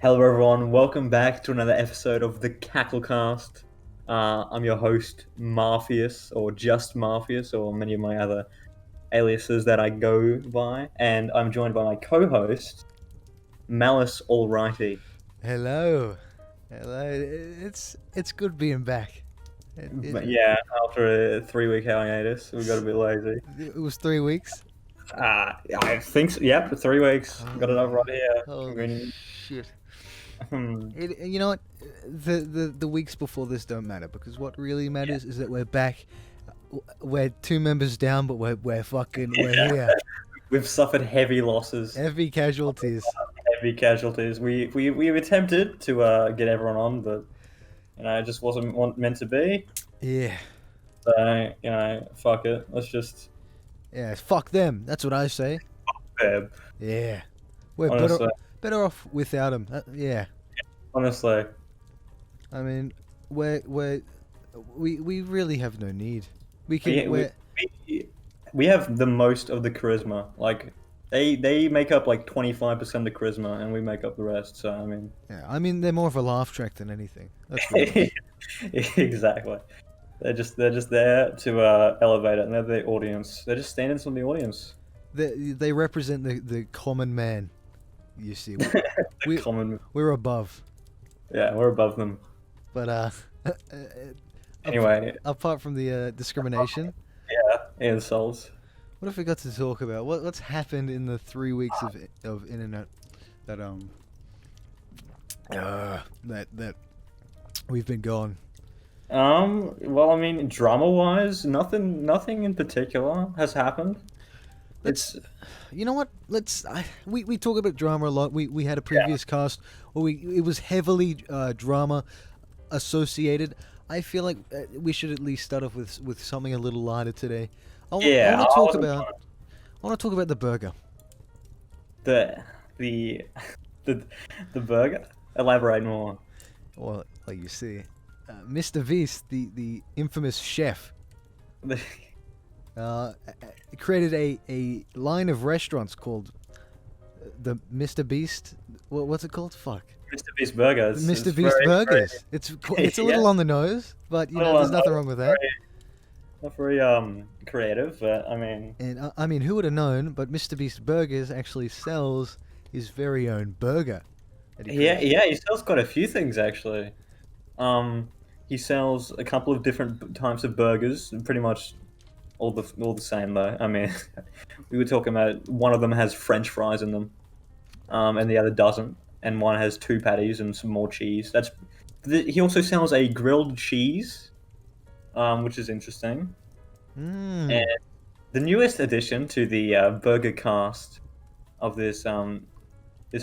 Hello, everyone. Welcome back to another episode of the Cackle Cast. I'm your host, Marpheus, or just Marpheus, or many of my other aliases that I go by, and I'm joined by my co-host, Malice Alrighty. Hello, hello. It's good being back. But yeah, after a 3 week hiatus, we got a bit lazy. It was 3 weeks. I think so. Yep, 3 weeks. Got it up Holy, right here. holy Convenient. shit! Hmm. You know what? The weeks before this don't matter because what really matters is that we're back. We're two members down, but we're Yeah, here. we've suffered heavy losses. Heavy casualties. Heavy casualties. We attempted to get everyone on, but it just wasn't meant to be. Yeah, So fuck it. Let's just yeah. Fuck them. That's what I say. fab. Yeah, we're Honestly, better off without them. Yeah. honestly, I mean, we really have no need. We can we, we, we have the most of the charisma. Like they make up like 25% of the charisma, and we make up the rest. So I mean, yeah. I mean, they're more of a laugh track than anything. Let's be honest. exactly. They're just there to elevate it, and they're the audience. They're just stand-ins from the audience. They represent the common man. You see, The we common. we're above. Yeah, we're above them. But Anyway, apart from the discrimination, yeah, insults. what have we got to talk about? What's happened in the 3 weeks of internet that we've been gone? Well, I mean, drama-wise, nothing in particular has happened. Let's, you know what? We talk about drama a lot. We had a previous cast where it was heavily drama associated. I feel like we should at least start off with something a little lighter today. Yeah, I want to talk about the burger. the the the the burger. Elaborate more. Well, like you see, Mr. Beast, the infamous chef, uh, created a line of restaurants called the Mr. Beast. What's it called? Fuck. Mr. Beast burgers. Mr. It's Beast very, Burgers. It's a little yeah, on the nose, but well, there's nothing wrong with that. not very creative, but I mean, And I mean, who would have known? But Mr. Beast Burgers actually sells his very own burger. That he yeah, created. yeah, he sells quite a few things actually. He sells a couple of different types of burgers, pretty much all the same though. I mean, we were talking about one of them has French fries in them, and the other doesn't, and one has two patties and some more cheese. He also sells a grilled cheese, which is interesting. And Mmm. the newest addition to the burger cast of this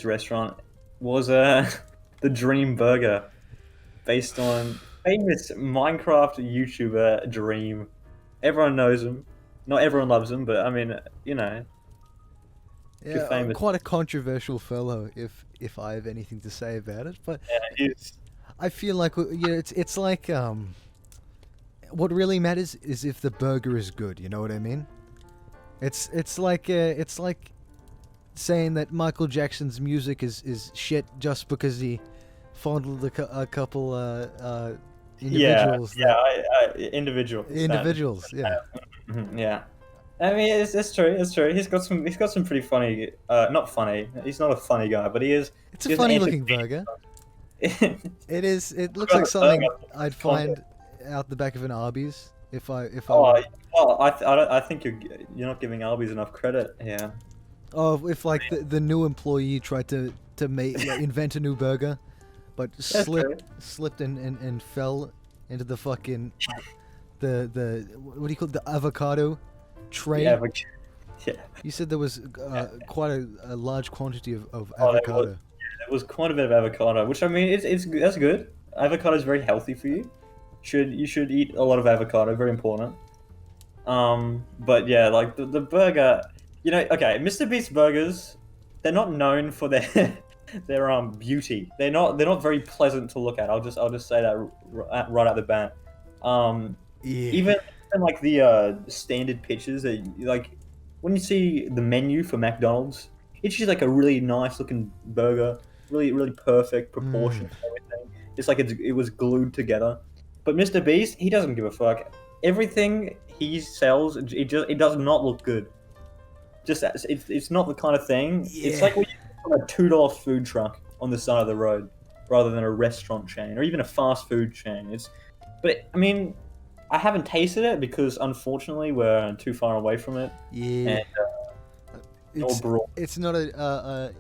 restaurant was the Dream Burger, based on famous Minecraft YouTuber Dream. Everyone knows him. Not everyone loves him, but I mean, Yeah, good famous. quite a controversial fellow, if I have anything to say about it. But Yeah, he's I feel like it's like what really matters is if the burger is good. You know what I mean? It's like saying that Michael Jackson's music is shit just because he fondled a couple individuals yeah, individuals. individuals. Yeah. Yeah. I mean, it's true. It's true. He's got some pretty funny. Not funny. He's not a funny guy, but he is. It's a He is funny looking burger. It is. It looks like something I'd find out the back of an Arby's if I Oh, were. well, I think you're not giving Arby's enough credit. Yeah. Oh, if like the new employee tried to make invent a new burger, but slipped and fell into the fucking the what do you call it, the avocado tray. Yeah, but, yeah. You said there was quite a large quantity of Oh, avocado. it was quite a bit of avocado, which I mean, it's that's good. Avocado is very healthy for you. You should eat a lot of avocado. Very important. But yeah, like the burger, okay, Mr. Beast burgers, they're not known for their their beauty. They're not very pleasant to look at. I'll just say that right out the bat. Um, Yeah. even like the standard pictures that like when you see the menu for McDonald's, it's just like a really nice looking burger. really, really perfect proportions and everything. It's like it was glued together. But Mr. Beast, he doesn't give a fuck. Everything he sells, it does not look good. Just it's not the kind of thing. It's Yeah. like when you put a $2 food truck on the side of the road rather than a restaurant chain or even a fast food chain. But I mean, I haven't tasted it because unfortunately we're too far away from it, Yeah. and no It's broad. it's not a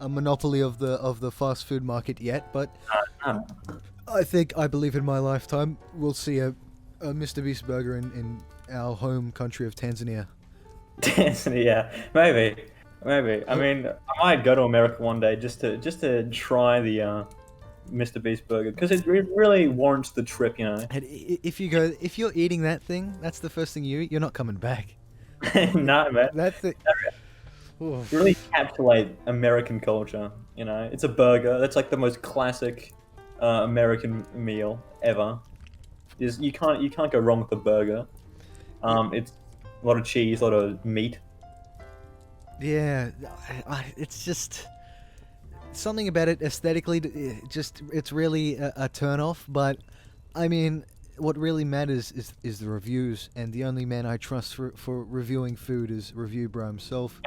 monopoly of the fast food market yet, but I believe in my lifetime we'll see a Mr. Beast burger in our home country of Tanzania. Yeah, maybe. I Ho- mean, I might go to America one day just to try the Mr. Beast burger because it really warrants the trip, you know. And if you're eating that thing, that's the first thing you eat. You're not coming back. No, man. That's the. Oh, Really encapsulate American culture. You know, it's a burger. That's like the most classic American meal ever. You can't go wrong with a burger. It's a lot of cheese, a lot of meat. yeah, it's just something about it aesthetically. It's really a turn off. But I mean, what really matters is the reviews, and the only man I trust for reviewing food is Review Bro himself.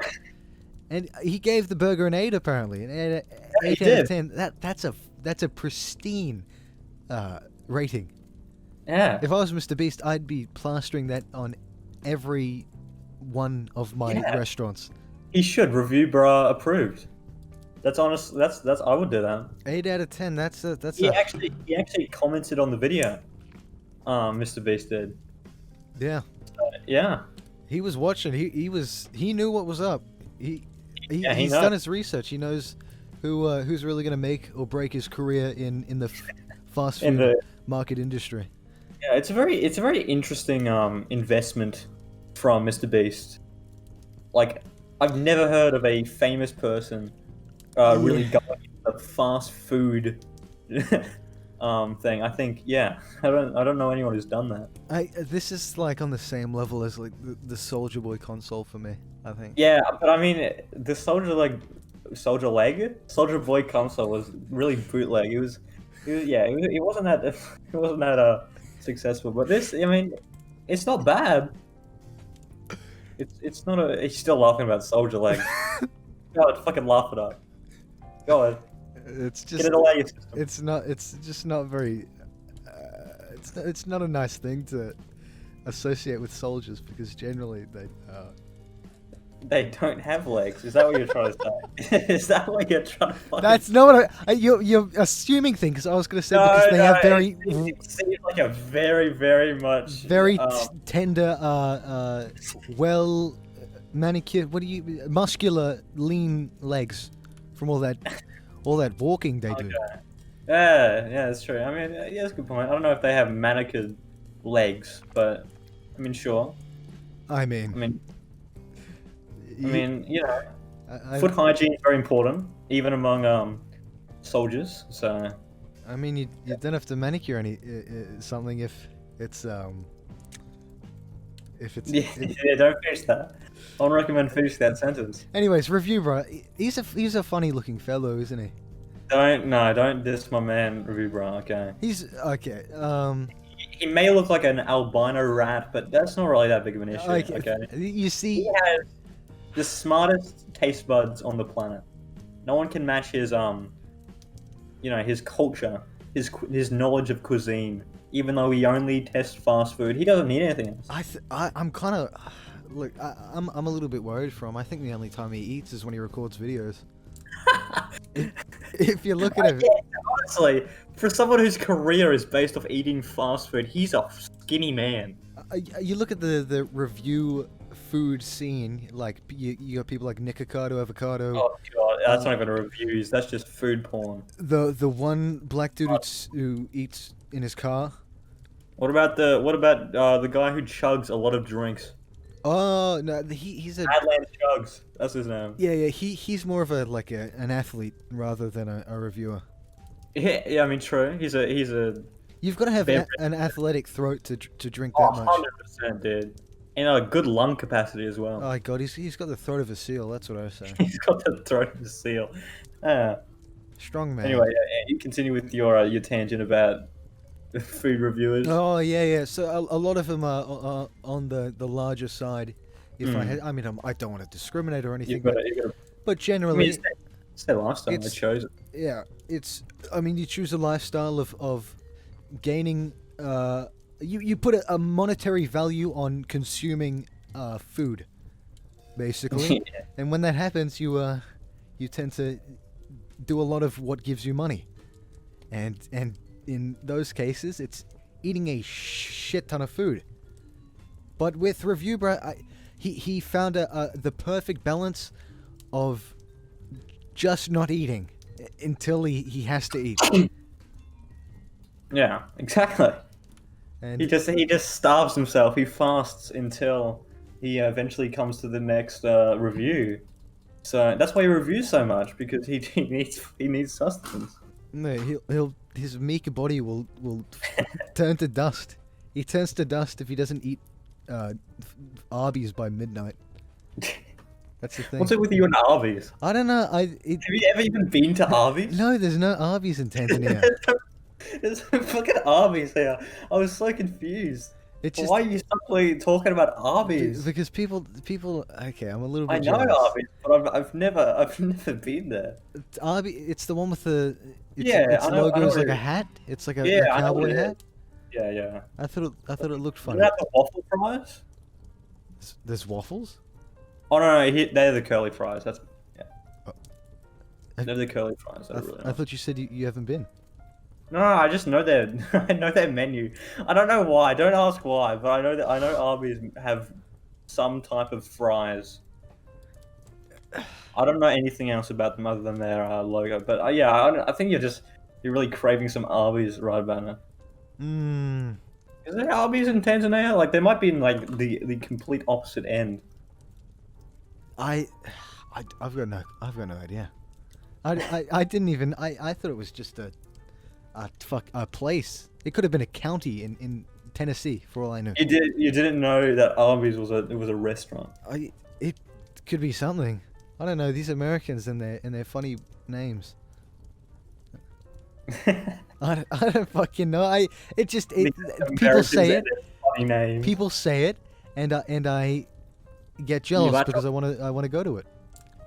And he gave the burger an 8 apparently, an 8, He 8 out of did. 10. That's a pristine rating. Yeah, If I was Mr. Beast, I'd be plastering that on every one of my Yeah. restaurants. he should review bra approved. That's honest. That's I would do that. 8 out of 10. He actually commented on the video. Mr. Beast did. Yeah. Yeah. He was watching. He knew what was up. Yeah, he He's knows. done his research. He knows who's really gonna make or break his career in the fast In food the market industry. Yeah, it's a very interesting investment from Mr. Beast. Like, I've never heard of a famous person really Yeah. going into the fast food thing. I think, yeah, I don't know anyone who's done that. This is like on the same level as like the Soldier Boy console for me. I think. Yeah, but I mean, the Soldier Boy console was really bootleg. It wasn't that it wasn't that successful. But this, I mean, it's not bad. It's not a. He's still laughing about Soldier Leg. Go on, fucking laugh it up. Go on, It's get just it away your system. it's not it's just not very it's not a nice thing to associate with soldiers because generally They don't have legs. Is that what you're trying to say? Is that what you're trying to fucking that's not what you're assuming thing because I was gonna say because they have very it seems like a very, very much very tender well manicured muscular lean legs from all that walking they do. Okay. Yeah, that's true. I mean, yeah, that's a good point. I don't know if they have manicured legs, but I mean, sure. I I mean, mean, you know, I, foot hygiene is very important, even among soldiers. So I mean, you don't have to manicure any something if it's yeah, don't finish that. I don't recommend finishing that sentence. Anyways, Review Bro, he's a funny looking fellow, isn't he? Don't diss my man, Review Bro. Okay. He's okay. He may look like an albino rat, but that's not really that big of an issue. Okay. You see, He has the smartest taste buds on the planet. No one can match his his culture, his knowledge of cuisine. Even though he only tests fast food, he doesn't need anything else. I'm kind of look. I'm a little bit worried for him. I think the only time he eats is when he records videos. if you look at him, Yeah, honestly, for someone whose career is based off eating fast food, he's a skinny man. you look at the review food scene. Like you got people like Nikocado Avocado. Oh god, that's not even reviews. That's just food porn. The one black dude who eats in his car. What about the guy who chugs a lot of drinks? Oh no, he's a Badlands Chugs. That's his name. yeah. He's more of an athlete rather than a reviewer. Yeah, I mean, true. He's a You've got to have Very- an athletic throat to drink that much. 100%, dude. And a good lung capacity as well. Oh my god, he's got the throat of a seal. That's what I say. He's got the throat of a seal. Yeah. Strong man. Anyway, you continue with your tangent about food reviewers. Oh yeah, yeah. So a lot of them are on the larger side. If I had, Mm. I mean, I don't want to discriminate or anything, You've got to. but I mean, generally, it's their lifestyle. They it's chose it. yeah, it's. I mean, you choose a lifestyle of gaining. You put a monetary value on consuming food, basically, Yeah. and when that happens, you tend to do a lot of what gives you money, and in those cases, it's eating a shit ton of food. But with Review Bro, he found the perfect balance of just not eating until he has to eat. Yeah, exactly. And He just starves himself. He fasts until he eventually comes to the next review. So that's why he reviews so much because he needs sustenance. no, he'll his meek body will turn to dust. He turns to dust if he doesn't eat Arby's by midnight. That's the thing. What's it with you and Arby's? I don't know. Have you ever even been to Arby's? No, there's no Arby's in Tanzania. There's fucking Arby's here. I was so confused. It's just Why are you suddenly talking about Arby's? because people. Okay, I'm a little I bit know jealous. Arby's, but I've never been there. It's the one with the. Yeah, its I know logo is what like it a is. hat. It's like a Yeah, I know what cowboy it hat. is. Yeah, yeah. I thought it looked You funny. know the waffle fries? There's waffles. Oh no, they're the curly fries. That's yeah. Oh. They're the curly fries. They're really I nice. thought you said you haven't been. No, I just know their I know their menu. I don't know why. Don't ask why, but I know Arby's have some type of fries. I don't know anything else about them other than their logo. But yeah, I think you're really craving some Arby's right about now. Mmm. Is there Arby's in Tanzania? Like there might be in like the complete opposite end. I've got no idea. I didn't even I thought it was just a place. It could have been a county in Tennessee for all I know. You didn't know that Arby's was a restaurant. It could be something. I don't know, these Americans and their funny names. I don't fucking know. People say it. Funny name. People say it, and I get jealous because I want to go to it.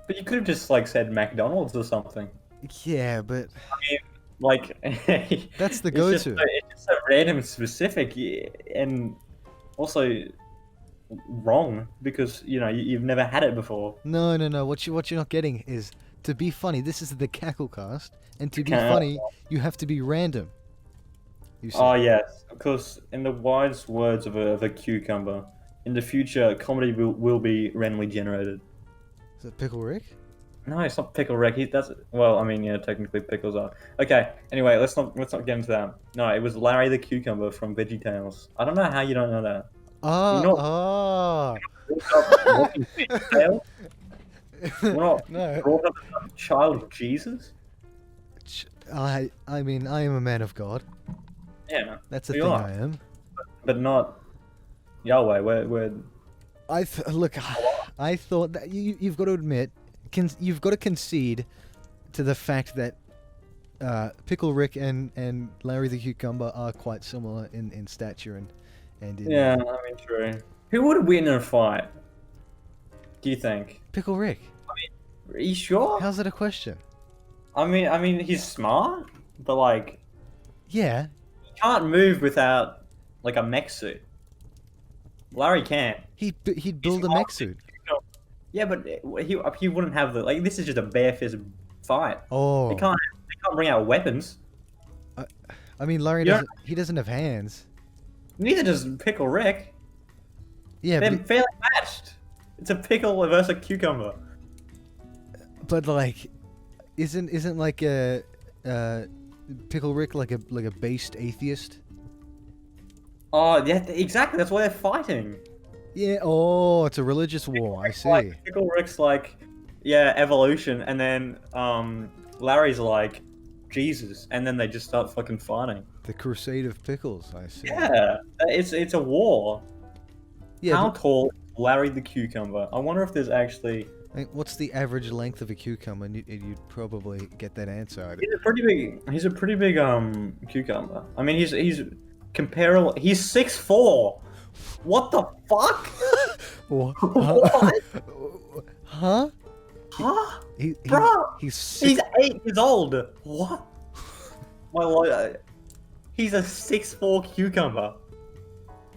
But you could have just like said McDonald's or something. Yeah, but Like that's the it's go-to. it's just a random specific and also wrong because you've never had it before. No. What you're not getting is to be funny. This is the Cackle cast, and to be Cackle. funny, you have to be random. You see? Oh yes, because in the wise words of a cucumber, in the future comedy will be randomly generated. Is it Pickle Rick? No, it's not Pickle Rick. That's well, I mean, yeah, technically pickles are. Okay. Anyway, let's not get into that. No, it was Larry the Cucumber from VeggieTales. I don't know how you don't know that. Ah, You know- ah. Watching VeggieTales? We're not No. brought up as a child of Jesus. I mean, I am a man of God. Yeah, That's the You thing are. I am. but not Yahweh. We're Look, I thought that you've got to admit, you've got to concede to the fact that Pickle Rick and Larry the Cucumber are quite similar in stature and in yeah. I mean, true. Who would win in a fight? Do you think? Pickle Rick. Are you sure? How's that a question? I mean, he's smart, but like, Yeah, he can't move without like a mech suit. Larry can't. he'd build a mech suit. Yeah, but he wouldn't have the like. This is just a bare fist fight. Oh, They can't bring out weapons. I mean, Larry You don't- doesn't have hands. Neither does Pickle Rick. Yeah, They're fairly matched. It's a pickle versus a cucumber. but like, isn't like a Pickle Rick like a based atheist? Oh yeah, exactly. That's why they're fighting. Yeah. Oh, it's a religious war. I see. Like Pickle Rick's like, yeah, evolution, and then Larry's like, Jesus, and then they just start fucking fighting. The Crusade of Pickles. I see. Yeah, it's a war. Yeah. How but- tall is Larry the Cucumber? I wonder if there's actually Hey, what's the average length of a cucumber? And you'd probably get that answer. He's a pretty big. He's a pretty big cucumber. I mean, he's comparable. He's 6'4". What the fuck? What? What? Huh? Huh? He, Bro, he's six. he's 8 years old. What? My lord, he's a 6'4" cucumber.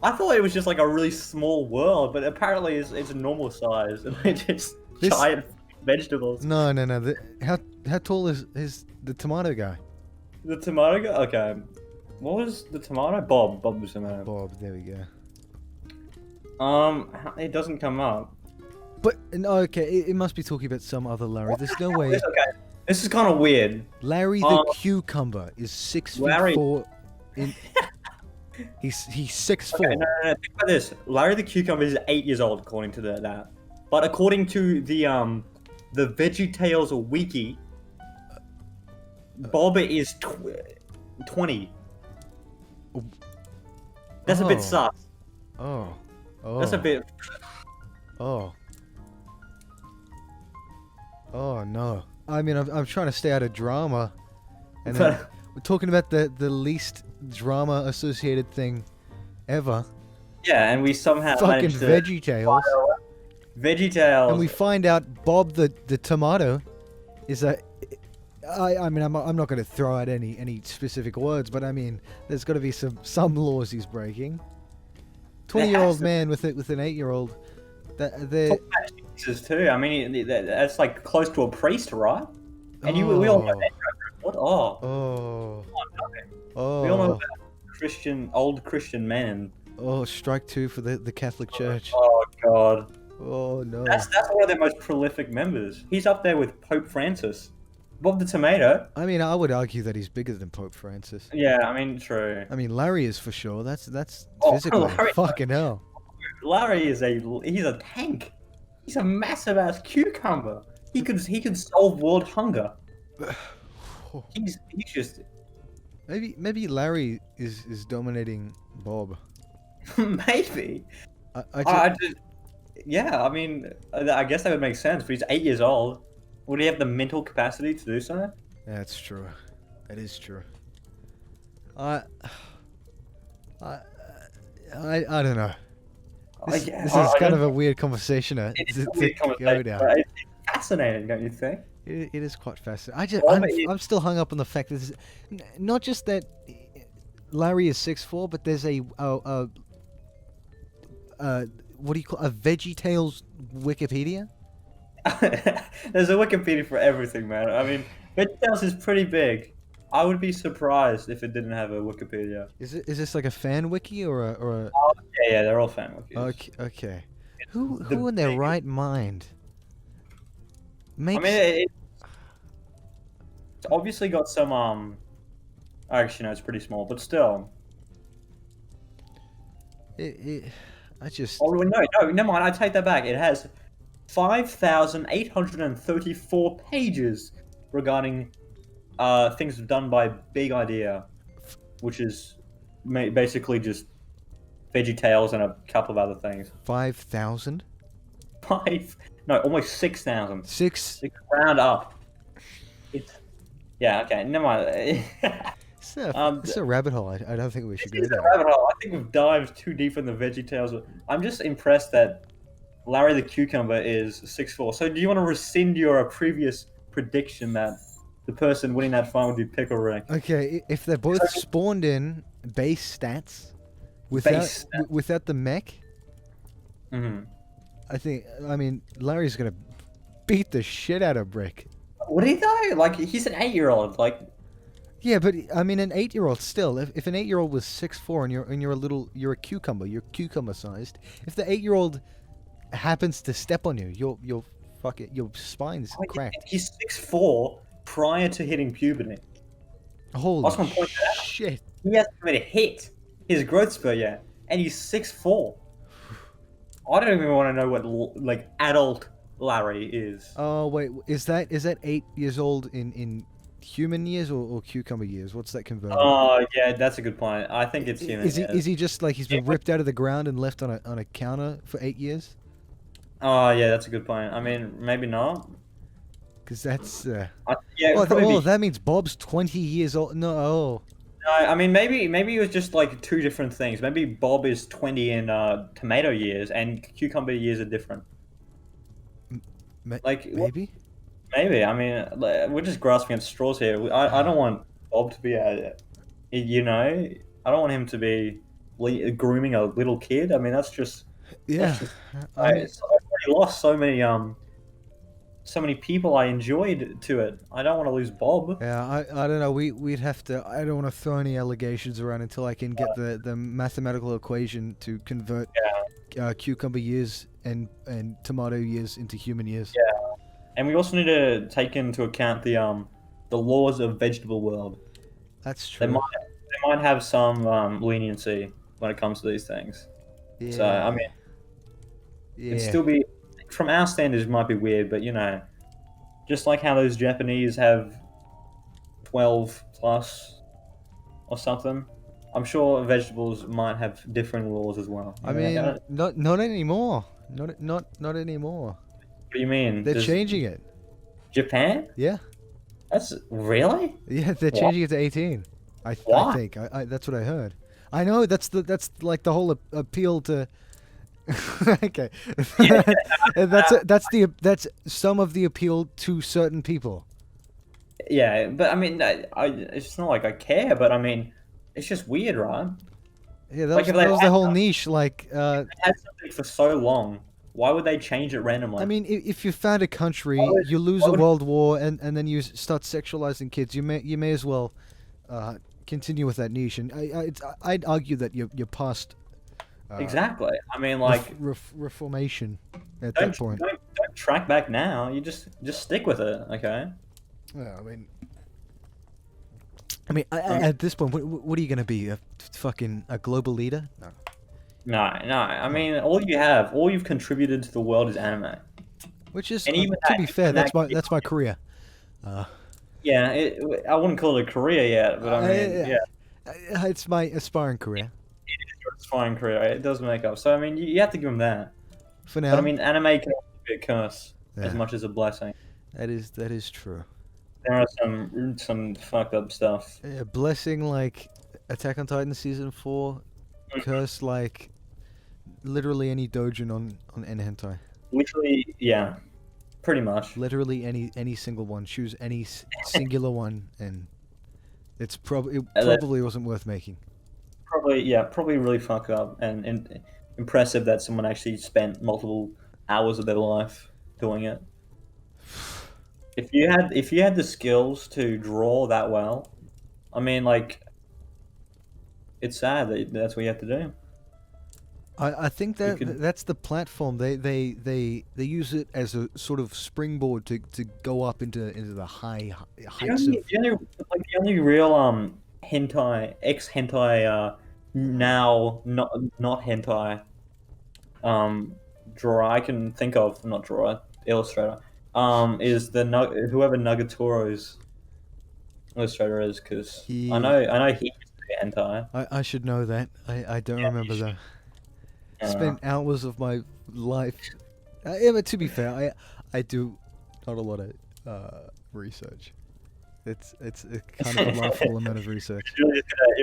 I thought it was just like a really small world, but apparently it's a normal size, and they're just giant vegetables. No. How tall is the tomato guy? The tomato guy? Okay. What was the tomato? Bob was the name. Bob. There we go. It doesn't come up. But no, okay, it must be talking about some other Larry. There's no way. Okay. This is kind of weird. Larry the cucumber is 6 feet Larry- 4. He's 6'4". Okay, no. Think about this. Larry the cucumber is 8 years old, according to that. But according to the VeggieTales wiki, Bob is 20. That's a bit sus. Oh. That's a bit. Oh. Oh no. I mean, I'm trying to stay out of drama, and then we're talking about the least drama associated thing ever. Yeah, and we somehow Fucking managed to VeggieTales. VeggieTales. And we find out Bob the tomato is a. I mean, I'm not going to throw out any specific words, but I mean, there's got to be some laws he's breaking. 20-year-old man with an 8-year-old. They're Jesus too. I mean, that's like close to a priest, right? And we all know that. What? Oh. We all know about old Christian men. Oh, strike two for the Catholic Church. Oh God. Oh no. That's one of their most prolific members. He's up there with Pope Francis. Bob the Tomato. I mean, I would argue that he's bigger than Pope Francis. Yeah, I mean, true. I mean, Larry is for sure. That's Oh, physically. Larry- Fucking hell. Larry he's a tank. He's a massive ass cucumber. He could solve world hunger. He's just Maybe Larry is dominating Bob. maybe. I Yeah, I mean, I guess that would make sense. But he's 8 years old. Would he have the mental capacity to do so? That's true. That is true. I don't know. This is kind of a weird conversation to go down. But it's fascinating, don't you think? It is quite fascinating. I'm still hung up on the fact that this is, not just that Larry is 6'4", but there's a what do you call a VeggieTales Wikipedia? There's a Wikipedia for everything, man. I mean, VeggieTales is pretty big. I would be surprised if it didn't have a Wikipedia. Is this like a fan wiki or a? Oh, yeah, they're all fan wikis. Okay. Who in their right mind makes? I mean, it's obviously got some. Actually, no, it's pretty small, but still. I just. Oh no, never mind. I take that back. It has 5,834 pages regarding things done by Big Idea, which is basically just VeggieTales and a couple of other things. 5,000? Almost 6,000. Six. Round up. Okay, never mind. It's a rabbit hole. I don't think we should go It's a down. rabbit hole. I think we've dived too deep in the VeggieTales. I'm just impressed that Larry the Cucumber is 6'4". So do you want to rescind your previous prediction that the person winning that fight would be Pickle Rick? Okay, if they're both spawned in base stats without the mech, Mm-hmm. I mean, Larry's gonna beat the shit out of Brick. Would he though? Like, he's an 8-year-old. Like, Yeah, but I mean, an 8-year-old still. If an 8-year-old was 6'4" and you're a cucumber, you're cucumber sized. If the 8-year-old happens to step on you, you'll fuck it. Your spine's cracked. he's 6'4" prior to hitting puberty. Holy That's my point to that. shit! He hasn't even hit his growth spurt yet, and he's 6'4". I don't even want to know what like adult Larry is. Oh wait, is that 8 years old in human years or cucumber years? What's that converted? Oh yeah, that's a good point. I think it's human. Is he just like he's been ripped out of the ground and left on a counter for 8 years? Oh yeah, that's a good point. I mean, maybe not. Because that's. Yeah, it Oh, would probably be. that means Bob's 20 years old. No, oh. No, I mean maybe it was just like two different things. Maybe Bob is 20 in tomato years and cucumber years are different. Like Maybe? maybe. I mean, we're just grasping at straws here. I don't want Bob to be you know, I don't want him to be grooming a little kid. I mean, that's Yeah. just I mean, I've already lost so many people I enjoyed to it. I don't want to lose Bob. yeah, I don't know. We'd have to. I don't want to throw any allegations around until I can get the mathematical equation to convert cucumber years and tomato years into human years. Yeah, and we also need to take into account the laws of vegetable world. That's They true. might have some leniency when it comes to these things. So I Yeah. mean, it'd Yeah. still be from our standards it might be weird, but you know, just like how those Japanese have 12 plus or something, I'm sure vegetables might have different laws as well. I You know, mean, what not anymore. Not anymore. do you mean? They're Does changing it. Japan? Yeah. That's really Yeah, they're what? changing it to 18. I Why? think. That's what I heard. I know that's like the whole appeal to. Okay, Yeah, that's some of the appeal to certain people. yeah, but I mean, it's not like I care, but I mean, it's just weird, right? Yeah, Like if that they've was the whole niche. had something for so long, why would they change it I randomly? mean, if you found a Why country, would, you lose why a would world war, and then you start sexualizing kids, you may as well continue with that niche. And I'd argue that you're past uh, exactly? I mean, like, reformation at that point. don't track back now. You just stick with it, okay? Yeah, at this point, what are you gonna be? A global leader? No. No. I No. mean, all you've contributed to the world is anime, Which is, and to be fair, even that, that's my career. Uh, yeah, I wouldn't call it a career yet, but I mean, I, yeah, it's my aspiring career it's fine career. It does make up. So I mean, you have to give them that. for But I now. mean, anime can also be a curse as Yeah, much as a blessing. that is true. There are some fucked up stuff. Yeah, blessing like Attack on Titan season 4, curse like literally any dojin on hentai. Literally, yeah, pretty much. Literally any single one. Choose any singular one, and it That probably wasn't worth making. probably really fucked up and impressive that someone actually spent multiple hours of their life doing it. If you had the skills to draw that well, I mean, like, it's sad that that's what you have to do. I think You could, that's the platform. They use it as a sort of springboard to go up into the heights of. the only real ex hentai now not hentai drawer I can think of, not drawer, illustrator, is whoever Nagatoro's illustrator is, because He I know he used to be hentai. I should know that. I don't Yeah, remember that. uh, Spent hours of my life. Yeah, but to be fair, I do not a lot of research. It's a kind of a laughable amount of research. you're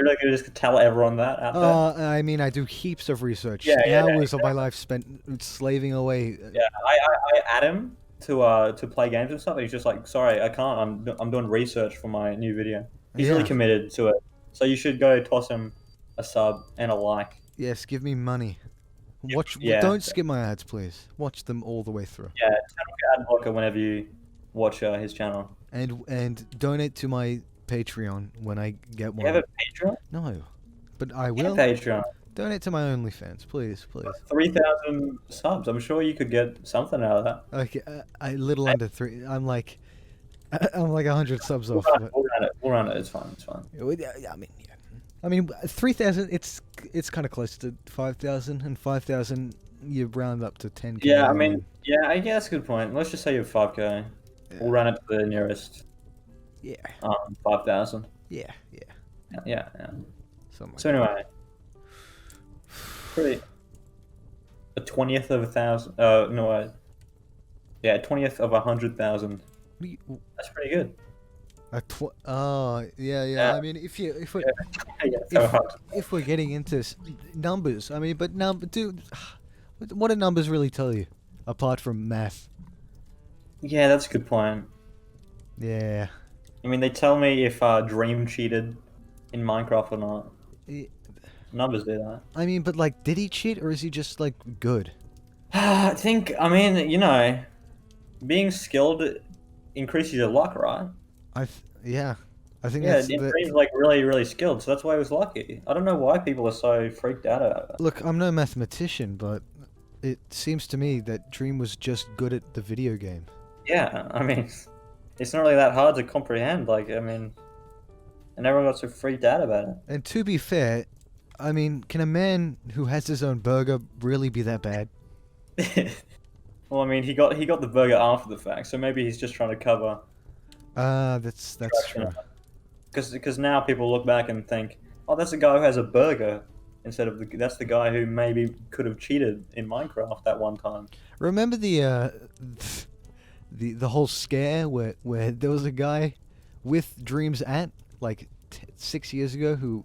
really gonna just tell everyone that out there. I mean, I do heaps of research. Yeah, Hours of my life spent slaving away. Yeah, I add him to play games and stuff. And he's just like, sorry, I can't. I'm doing research for my new video. He's really Yeah. committed to it. So you should go toss him a sub and a like. Yes, give me money. Watch. Yeah, Don't skip my ads, please. Watch them all the way through. yeah. Turn off your ad blocker whenever you watch his channel. And donate to my Patreon when I get You have a one. Patreon? No, but I You have will. Patreon. Donate to my OnlyFans, please, please. 3,000 subs. I'm sure you could get something out of that. Okay, I little under 3. I'm like 100 subs off. But, We'll run it. We'll run it. It's fine. It's fine. yeah, I mean 3,000. It's kind of close to 5,000, and 5,000 you round up to 10k. Yeah, I mean, yeah, I guess that's a good point. Let's just say you have 5k. We'll run it to the nearest yeah, 5,000. yeah. Yeah. Something like So anyway, pretty a 20th of 1,000. No, yeah, 20th of 100,000. What do you, That's pretty good. oh, yeah, yeah. Yeah, I mean, if we yeah, yeah. So if hard. if we're getting into numbers, I mean, but dude, what do numbers really tell you apart from math? Yeah, that's a good point. Yeah. I mean, they tell me if Dream cheated in Minecraft or not. I Numbers do that. I mean, but like, did he cheat or is he just like good? I think, I mean, being skilled increases your luck, right? Yeah, I think Yeah, that's and the. Dream's like really, really skilled, so that's why he was lucky. I don't know why people are so freaked out about it. Look, I'm no mathematician, but it seems to me that Dream was just good at the video game. Yeah, I mean, it's not really that hard to comprehend. Like, I mean, and everyone got so freaked out about And to be fair, I mean, can a man who has his own burger really be that bad? it. Well, I mean, he got the burger after the fact, so maybe he's just trying to cover. That's true. Because now people look back and think, oh, that's the guy who has a burger, instead of that's the guy who maybe could have cheated in Minecraft that one time. Remember the whole scare where there was a guy with Dream's aunt like 6 years ago who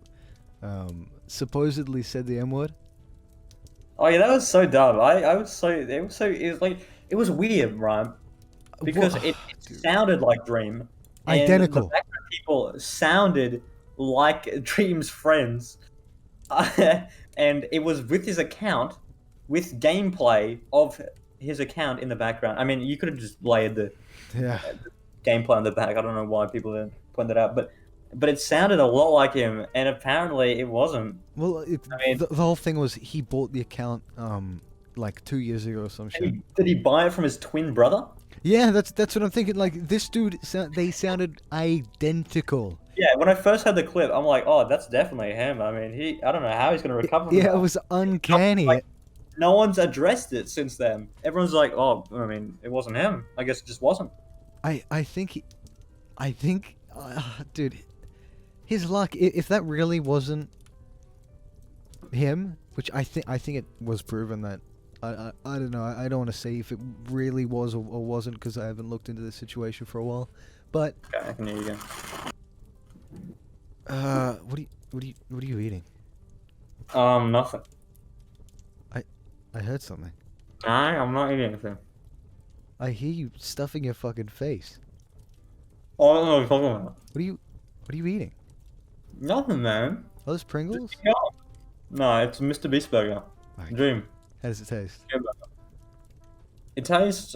supposedly said the M word. Oh yeah, that was so dumb. I was so it was like it was weird, right? Because it Dude. sounded like Dream, and the Identical. background people sounded like Dream's friends, and it was with his account, with gameplay of his account in the background. I mean, you could have just layered the Yeah. gameplay on the back. I don't know why people didn't point that out, but it sounded a lot like him, and apparently it wasn't. Well, I mean, the whole thing was he bought the account like 2 years ago or some shit. did he buy it from his twin brother? Yeah, that's what I'm thinking. Like this dude, they sounded identical. Yeah, when I first heard the clip, I'm like, oh, that's definitely him. I mean, I don't know how he's gonna recover from Yeah, that. it was uncanny. Like, no one's addressed it since then. Everyone's like, oh, I mean, it wasn't him. I guess it just wasn't. I think dude, his luck. If that really wasn't him, which I think it was proven that. I don't know. I don't want to say if it really was or wasn't because I haven't looked into the situation for a while. But Okay, I can hear you again. what are you eating? Nothing. I heard something. I'm not eating anything. I hear you stuffing your fucking face. Oh, I don't know what you're talking about. What are you eating? Nothing, man. Are those Pringles? No, it's Mr. Beast Burger. Okay. Dream. How does it taste? It tastes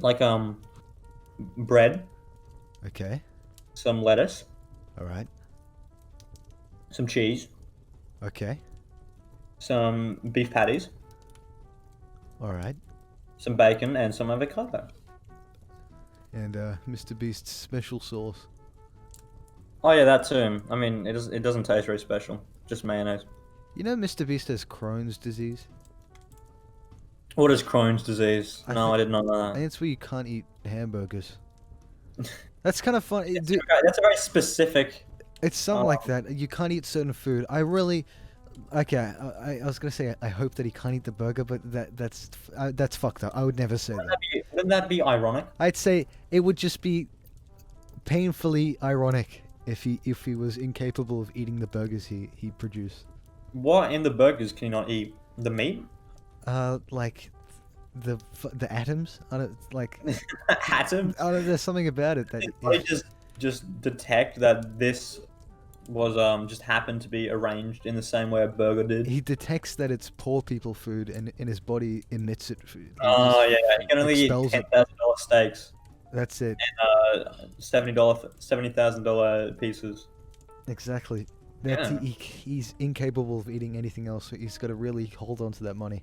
like bread, Okay. some lettuce, All right. some cheese, Okay. some beef patties, All right. some bacon, and some avocado. And Mr. Beast's special sauce. Oh yeah, that too. I mean, it doesn't taste very special. Just mayonnaise. You know Mr. Beast has Crohn's disease? What is Crohn's disease? No, I did not know I that. think it's where you can't eat hamburgers. That's kind of funny. That's a very specific. It's something like that. You can't eat certain food. I really, okay. I was gonna say I hope that he can't eat the burger, but that's fucked up. I would never say that. Wouldn't that be ironic? I'd say it would just be painfully ironic if he was incapable of eating the burgers he produced. What in the burgers can you not eat? The meat? Like the atoms. I don't like. Atoms? I don't, there's something about it that. They just detect that this was just happened to be arranged in the same way a burger did. He detects that it's poor people food, and his body emits it. Oh yeah, you can only eat $10,000 steaks That's it. and $70,000 pieces. Exactly. Yeah. He's incapable of eating anything else, so he's got to really hold on to that money.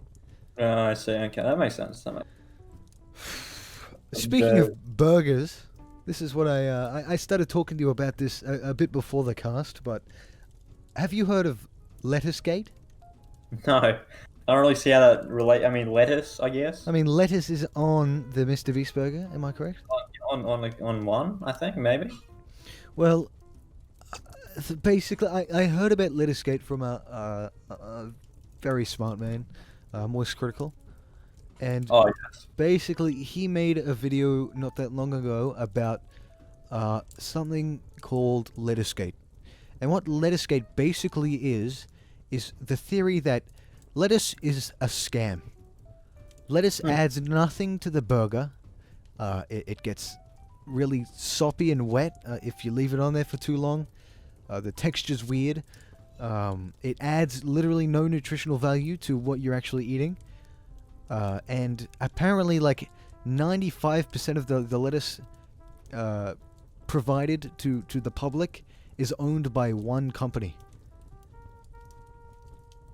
Oh, I see. Okay, that makes sense. Speaking of burgers, this is what I started talking to you about this a bit before the cast, but have you heard of Lettucegate? No, I don't really see how that relate. I mean, lettuce, I guess. I mean, lettuce is on the Mr. Beast burger. Am I correct? On one, I think maybe. Well, Basically, I heard about Lettucegate from a very smart man, Moist Critical, and Oh yes. basically he made a video not that long ago about something called Lettucegate. And what Lettucegate basically is the theory that lettuce is a scam. Lettuce Hmm. adds nothing to the burger. It gets really soppy and wet if you leave it on there for too long. The texture's weird. It adds literally no nutritional value to what you're actually eating. And apparently, like 95% of the lettuce provided to the public is owned by one company.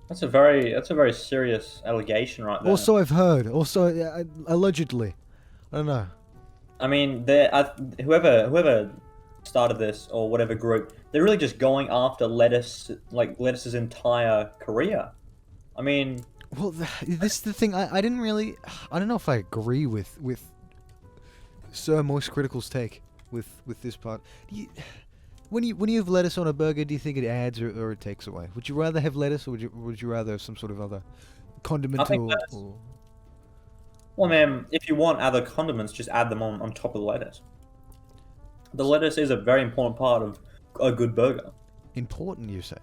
That's a very serious allegation right there. Also, I've heard. Also, allegedly. I don't know. I mean, whoever started this or whatever group, they're really just going after lettuce's entire career. I mean, Well, this is the thing. I didn't really. I don't know if I agree with Sir Moist Critical's take with this part. When you have lettuce on a burger, do you think it adds or it takes away? Would you rather have lettuce, or would you rather have some sort of other condiment I think or, lettuce. Well, man, if you want other condiments, just add them on top of the lettuce. The lettuce is a very important part of a good burger. important? You say.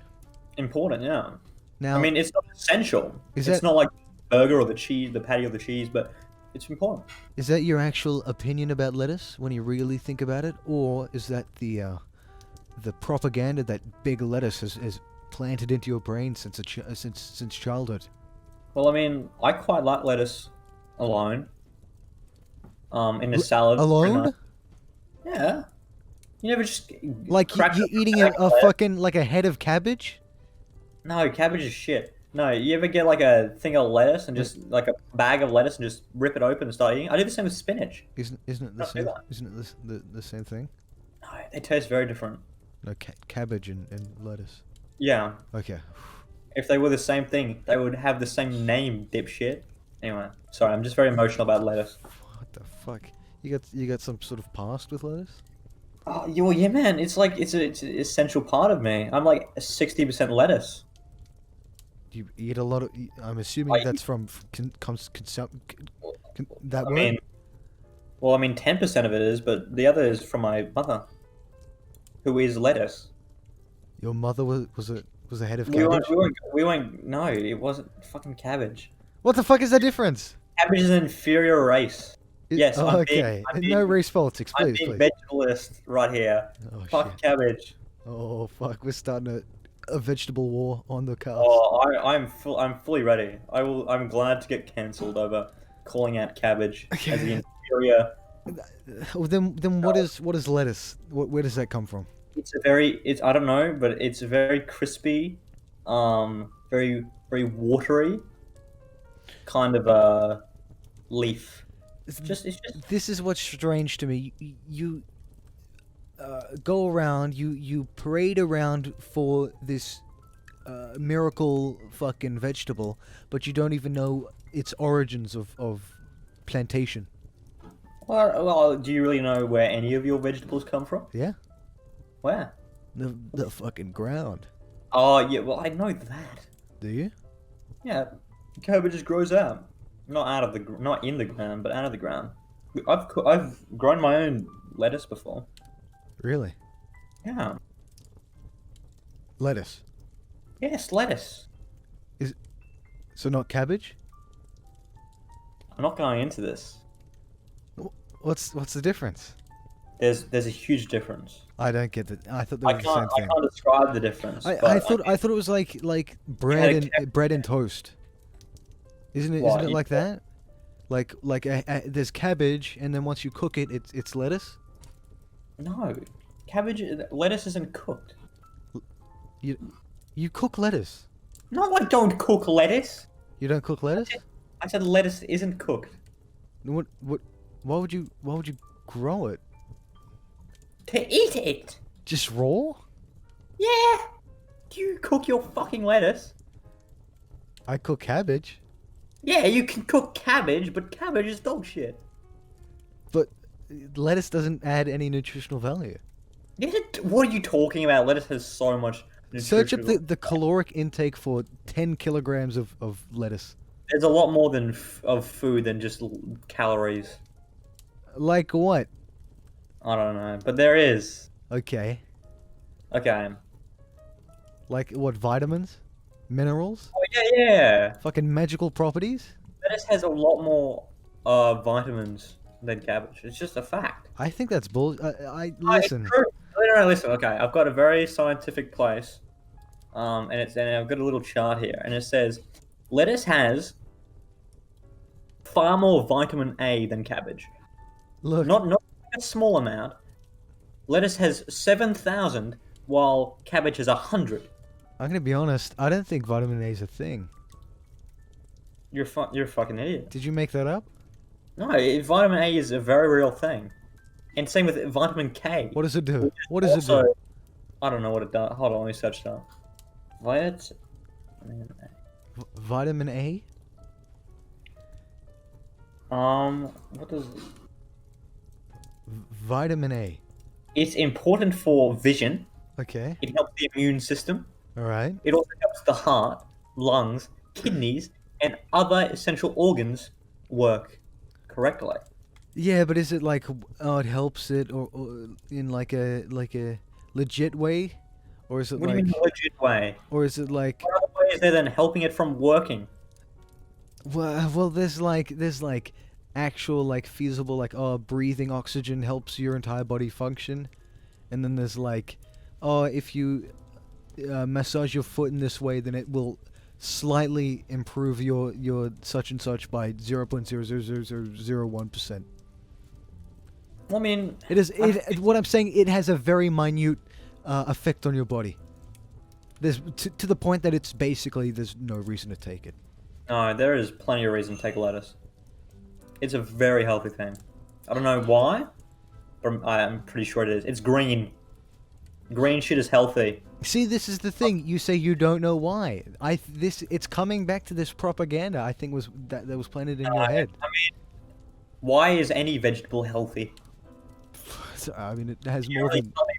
Important, yeah. I Now, mean, it's not essential. is It's that not like the burger or the cheese, the patty or the cheese, but it's important. is that your actual opinion about lettuce when you really think about it, or is that the propaganda that big lettuce has planted into your brain since since childhood? Well, I mean, I quite like lettuce alone. In a salad. Very nice. Alone? Yeah. You never just Like crack you open eating bag of a lettuce? fucking like a head of cabbage? No, cabbage is shit. No, you ever get like a thing of lettuce and Wait, just like a bag of lettuce and just rip it open and start eating? I do the same with spinach. isn't it the I don't do same? that. Isn't it the same thing? No, they taste very different. No, cabbage and lettuce. Yeah. Okay. If they were the same thing, they would have the same name, dipshit. Anyway, sorry, I'm just very emotional about lettuce. What the fuck? You got some sort of past with lettuce? Oh, yeah, well, yeah, man. It's an essential part of me. I'm like 60% lettuce. You eat a lot of. I'm assuming I that's eat, from that I word. mean, well, I mean, 10% of it is, but the other is from my mother, who is lettuce. Your mother was a head of We cabbage. we won't. No, it wasn't fucking cabbage. What the fuck is the difference? Cabbage is an inferior race. Yes, Oh, okay. No race politics, I'm please, being please. vegetalist right here. Oh Fuck shit. cabbage. Oh fuck. We're starting a vegetable war on the cast. Oh, I'm fully ready. I'm glad to get cancelled over calling out cabbage as the inferior. Well, then what is lettuce? Where does that come from? It's I don't know, but it's very crispy, very watery kind of leaf. It's just This is what's strange to me. You go around, you parade around for this miracle fucking vegetable, but you don't even know its origins of plantation. well, do you really know where any of your vegetables come from? Yeah, Where? the fucking ground. Oh yeah, well I know that. Do you? Yeah, cabbage just grows out, not in the ground, but out of the ground. I've grown my own lettuce before. Really? Yeah. Lettuce. Yes, lettuce. So not cabbage? I'm not going into this. What's the difference? There's a huge difference. I don't get that. I thought they were the same I thing. can't describe the difference. I but thought it was like had bread and toast. Isn't What, it you- like that? Like there's cabbage, and then once you cook it, it's lettuce. no, lettuce isn't cooked. You cook lettuce. No, I don't cook lettuce. You don't cook lettuce. I said lettuce isn't cooked. What? Why would you grow it? To eat it. Just raw? Yeah. Do you cook your fucking lettuce? I cook cabbage, Yeah, you can cook cabbage, but cabbage is dog shit. but lettuce doesn't add any nutritional value. What are you talking about? Lettuce has so much Search up nutritional. the caloric intake for 10 kilograms of lettuce. There's a lot more than of food than just calories. Like what? I don't know, but there is. Okay. Okay. Like what, vitamins? Minerals? Oh yeah, yeah. Fucking magical properties? Lettuce has a lot more vitamins than cabbage. It's just a fact. I think that's bull. It's Listen. true. No, no, listen. Okay, I've got a very scientific place, and I've got a little chart here, and it says lettuce has far more vitamin A than cabbage. Look, Not a small amount. Lettuce has 7,000, while cabbage has 100. I'm gonna be honest. I don't think vitamin A is a thing. You're a fucking idiot. Did you make that up? No, vitamin A is a very real thing, and same with vitamin K. What does it do? What does it Also, do? I don't know what it does. Hold on, let me search that. Vitamin Vitamin A? A. What does? Vitamin A. It's important for vision. Okay. It helps the immune system. All right. It also helps the heart, lungs, kidneys, and other essential organs work correctly. Yeah, but is it like oh it helps it or in like a legit way, or is it What do you like mean, legit way? or is it like What other way is there than helping it from working? well there's like actual like feasible like oh breathing oxygen helps your entire body function, and then there's like oh if you massage your foot in this way then it will slightly improve your such and such by 0.00001%. Well, I mean, It is. What I'm saying, it has a very minute effect on your body. There's to the point that it's basically there's no reason to take it. no, there is plenty of reason to take lettuce. It's a very healthy thing. I don't know why, but I'm pretty sure it is. It's green. Green shit is healthy. See, this is the thing. You say you don't know why. It's coming back to this propaganda. I think was that was planted in your head. I mean, why is any vegetable healthy? So, I mean, it has Can you more really than. tell me-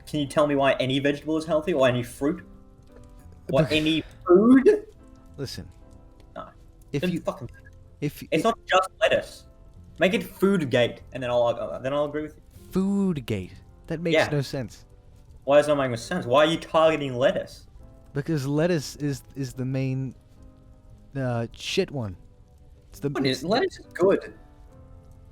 Can you tell me why any vegetable is healthy, or any fruit, or any food? Listen, No. if Then you fucking, if it's not just lettuce. Make it food gate, and then I'll agree with you. Foodgate, that makes Yeah. no sense. Why does that make sense? Why are you targeting lettuce? Because lettuce is the main shit one. It's the. Lettuce is good.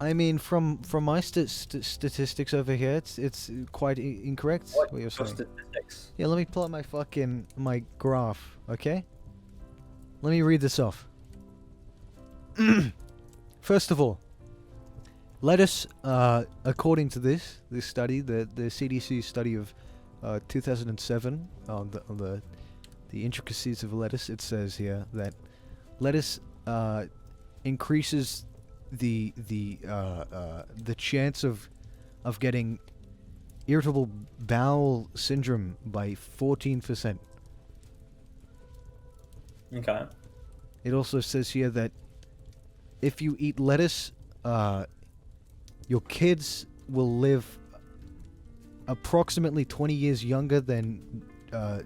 I mean, from my statistics over here, it's quite incorrect. What you're Your saying? statistics? Yeah, let me pull up my graph. Okay. Let me read this off. First of all, lettuce, according to this study, the CDC study of 2007 on the intricacies of lettuce, it says here that lettuce increases the chance of getting irritable bowel syndrome by 14%. Okay. It also says here that if you eat lettuce, your kids will live approximately 20 years younger than the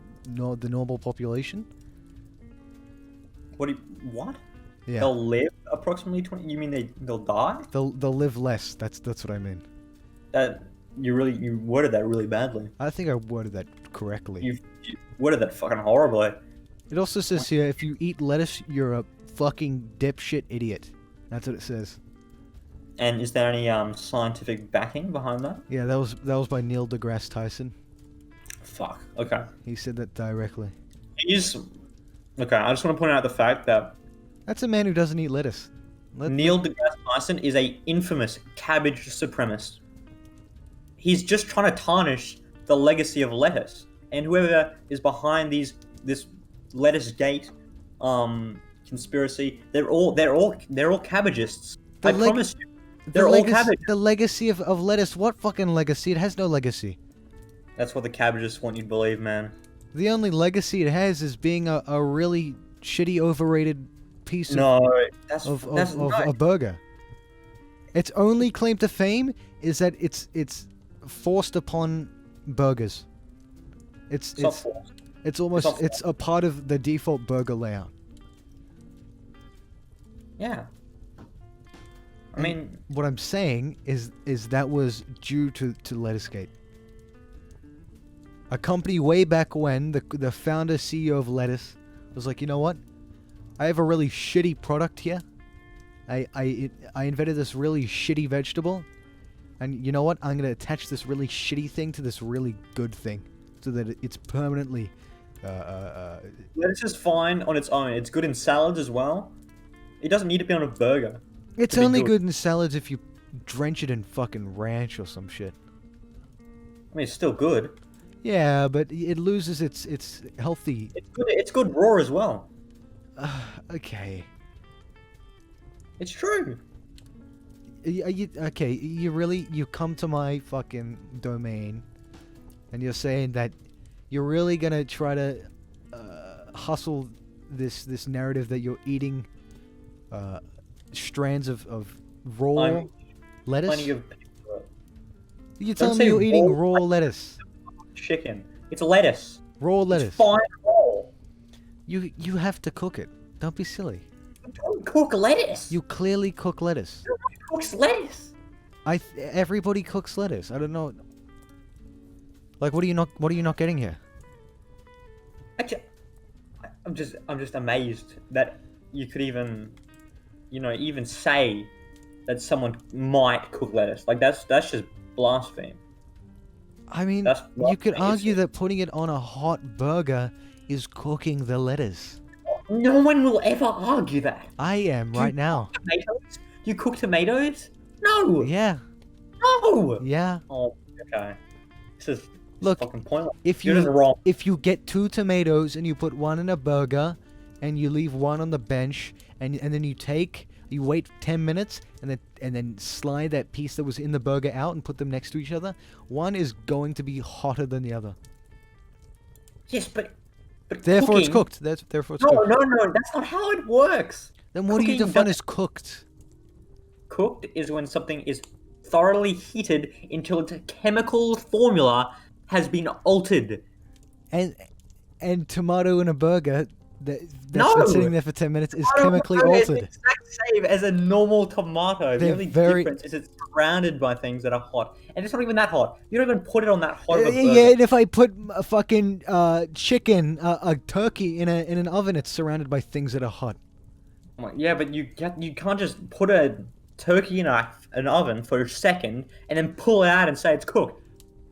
normal population. What? Yeah, They'll live approximately 20. You mean they'll die? they'll live less. That's what I mean. That you worded that really badly. I think I worded that correctly. You worded that fucking horribly. It also says here if you eat lettuce, you're a fucking dipshit idiot. That's what it says. And is there any scientific backing behind that? Yeah, that was by Neil deGrasse Tyson. Fuck. Okay. He said that directly. Okay. I just want to point out the fact that That's a man who doesn't eat lettuce. Neil deGrasse Tyson is a infamous cabbage supremacist. He's just trying to tarnish the legacy of lettuce, and whoever is behind this lettuce gate conspiracy, they're all cabbagists. I promise you, they're all cabbages. The legacy of lettuce. What fucking legacy? It has no legacy. That's what the cabbagists want you to believe, man. The only legacy it has is being a really shitty, overrated piece No, of that's a burger. Its only claim to fame is that it's forced upon burgers. It's not forced. It's almost not it's a part of the default burger layout. Yeah. I And mean, what I'm saying is that was due to Lettucegate. A company way back when the founder CEO of Lettuce was like, you know what? I have a really shitty product here. I invented this really shitty vegetable, and you know what? I'm gonna attach this really shitty thing to this really good thing, so that it's permanently. lettuce is fine on its own. It's good in salads as well. It doesn't need to be on a burger. It's to be only good in salads if you drench it in fucking ranch or some shit. I mean, it's still good. Yeah, but it loses its healthy. It's good. It's good raw as well. Okay. It's true. Okay, you come to my fucking domain, and you're saying that you're really gonna try to hustle this narrative that you're eating strands of raw lettuce. Plenty of. You're Don't telling me say you're eating raw raw lettuce. Chicken. It's lettuce. Raw lettuce. It's fine raw. You have to cook it. Don't be silly. Don't cook lettuce. You clearly cook lettuce. Nobody cooks lettuce. Everybody cooks lettuce. I don't know. Like, what are you not getting here? Actually, I'm just amazed that you could even, even say that someone might cook lettuce. Like that's just blasphemy. I mean, That's you could blasphemy. argue that putting it on a hot burger is cooking the lettuce. No one will ever argue that. I am right now. Tomatoes? You cook tomatoes? No. Yeah. No. Yeah. Oh, okay. This is Look, fucking pointless. If You're just you wrong. if you get 2 tomatoes and you put one in a burger, and you leave one on the bench, and then you wait 10 minutes, and then slide that piece that was in the burger out and put them next to each other, one is going to be hotter than the other. Yes, but Therefore, it's cooking- cooked. Therefore, it's No, cooked. no, that's not how it works. Then what do you Cooking define does- as cooked? Cooked is when something is thoroughly heated until its chemical formula has been altered. And tomato in a burger that's No! been sitting there for 10 minutes is Tomato chemically is the altered. exact same as a normal tomato. The They're only very- difference is it's surrounded by things that are hot, and it's not even that hot. You don't even put it on that hot of a burger. Yeah, and if I put a fucking chicken, a turkey in an oven, it's surrounded by things that are hot. Yeah, but you can't just put a turkey in an oven for a second and then pull it out and say it's cooked.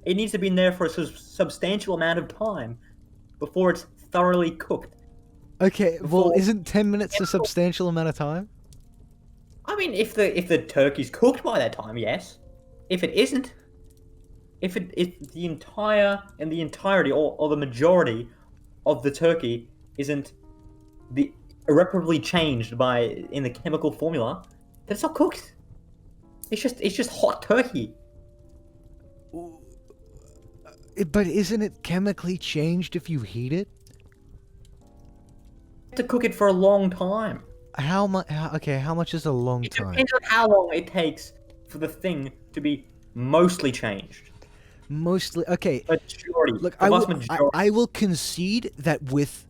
It needs to be in there for a substantial amount of time before it's thoroughly cooked. Okay, well, Before- isn't 10 minutes a substantial amount of time? I mean, if the turkey's cooked by that time, yes. If it isn't, if the entirety or the majority of the turkey isn't irreparably changed in the chemical formula, then it's not cooked. It's just hot turkey. But isn't it chemically changed if you heat it? You have to cook it for a long time. How much? Okay, how much is a long It time? depends on how long it takes for the thing to be mostly changed. Mostly, okay. Majority. Look, The vast majority. I will concede that with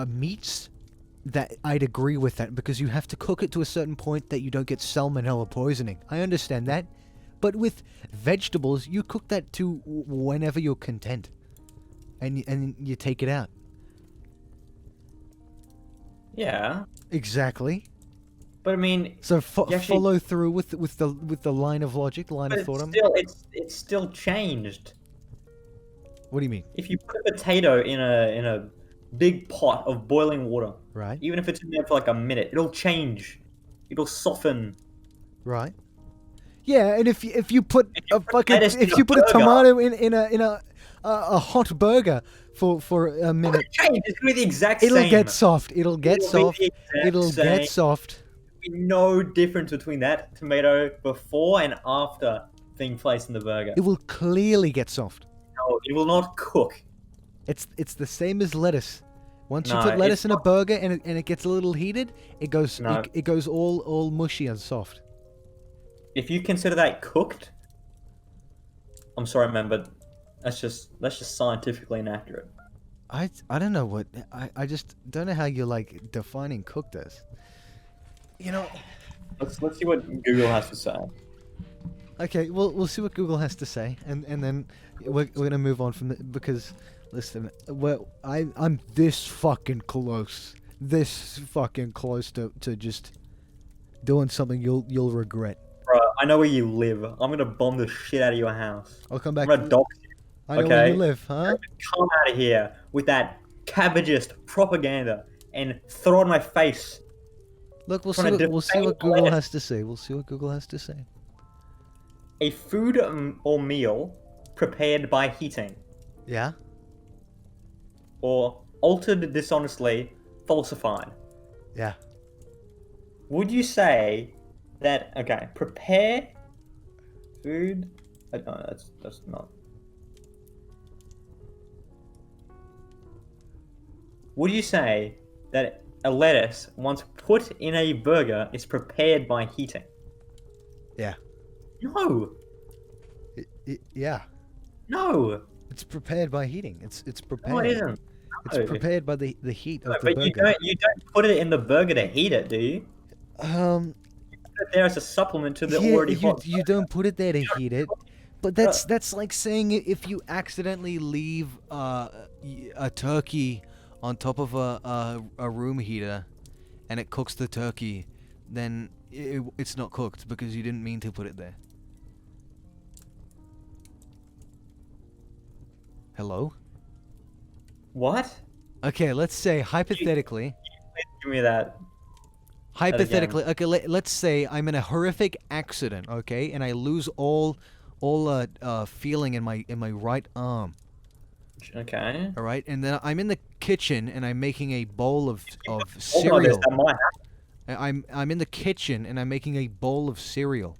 meats, that I'd agree with that, because you have to cook it to a certain point that you don't get salmonella poisoning. I understand that. But with vegetables, you cook that to whenever you're content, and you take it out. Yeah, Exactly. but I mean, So You actually- follow through with the line of logic, line but of thought. it's still changed. What do you mean? If you put a potato in a big pot of boiling water, Right. even if it's in there for like a minute, it'll change. It'll soften. Right. Yeah, and if you put If you a put fucking lettuce in if a you put a burger- tomato in a hot burger for a It'll minute, change. It's gonna be the exact it'll same. get soft. It'll get It'll be soft. the exact It'll same. get soft. There'll be no difference between that tomato before and after being placed in the burger. It will clearly get soft. No, it will not cook. It's the same as lettuce. Once you No, put lettuce it's in a not. burger and it gets a little heated, it goes No. it goes all mushy and soft. If you consider that cooked, I'm sorry, man, but that's just scientifically inaccurate. I don't know what I just don't know how you're like defining cooked as. You know. Let's see what Google has to say. Okay, we'll see what Google has to say, and then we're gonna move on from the because listen, I'm this fucking close to just doing something you'll regret. Bro, I know where you live. I'm gonna bomb the shit out of your house. I'll come I'm back. gonna dox you. I know where you Okay? live, huh? Come out of here with that cabbageist propaganda and throw it in my face. Look, Trying to we'll see what defame Google lettuce. has to say. We'll see what Google has to say. A food or meal prepared by heating Yeah. or altered dishonestly, falsified. Yeah. Would you say that okay? Prepare food. No, that's not. Would you say that a lettuce, once put in a burger, is prepared by heating? Yeah. No, Yeah. no, It's prepared by heating. It's prepared. no, it isn't. It's No. prepared by the heat of No, the but you burger. don't put it in the burger to heat it, do you? Um. Put it there as a supplement to the Yeah. already hot. You don't put it there to heat it. But No. that's like saying if you accidentally leave a turkey on top of a room heater, and it cooks the turkey, then it's not cooked because you didn't mean to put it there. Hello? What? Okay, let's say hypothetically. Please give me that. Hypothetically, okay, let's say I'm in a horrific accident, okay, and I lose all feeling in my right arm. Okay. All right, and then I'm in the kitchen and I'm making a bowl of Hold on, this, cereal. that might happen. I'm in the kitchen and I'm making a bowl of cereal.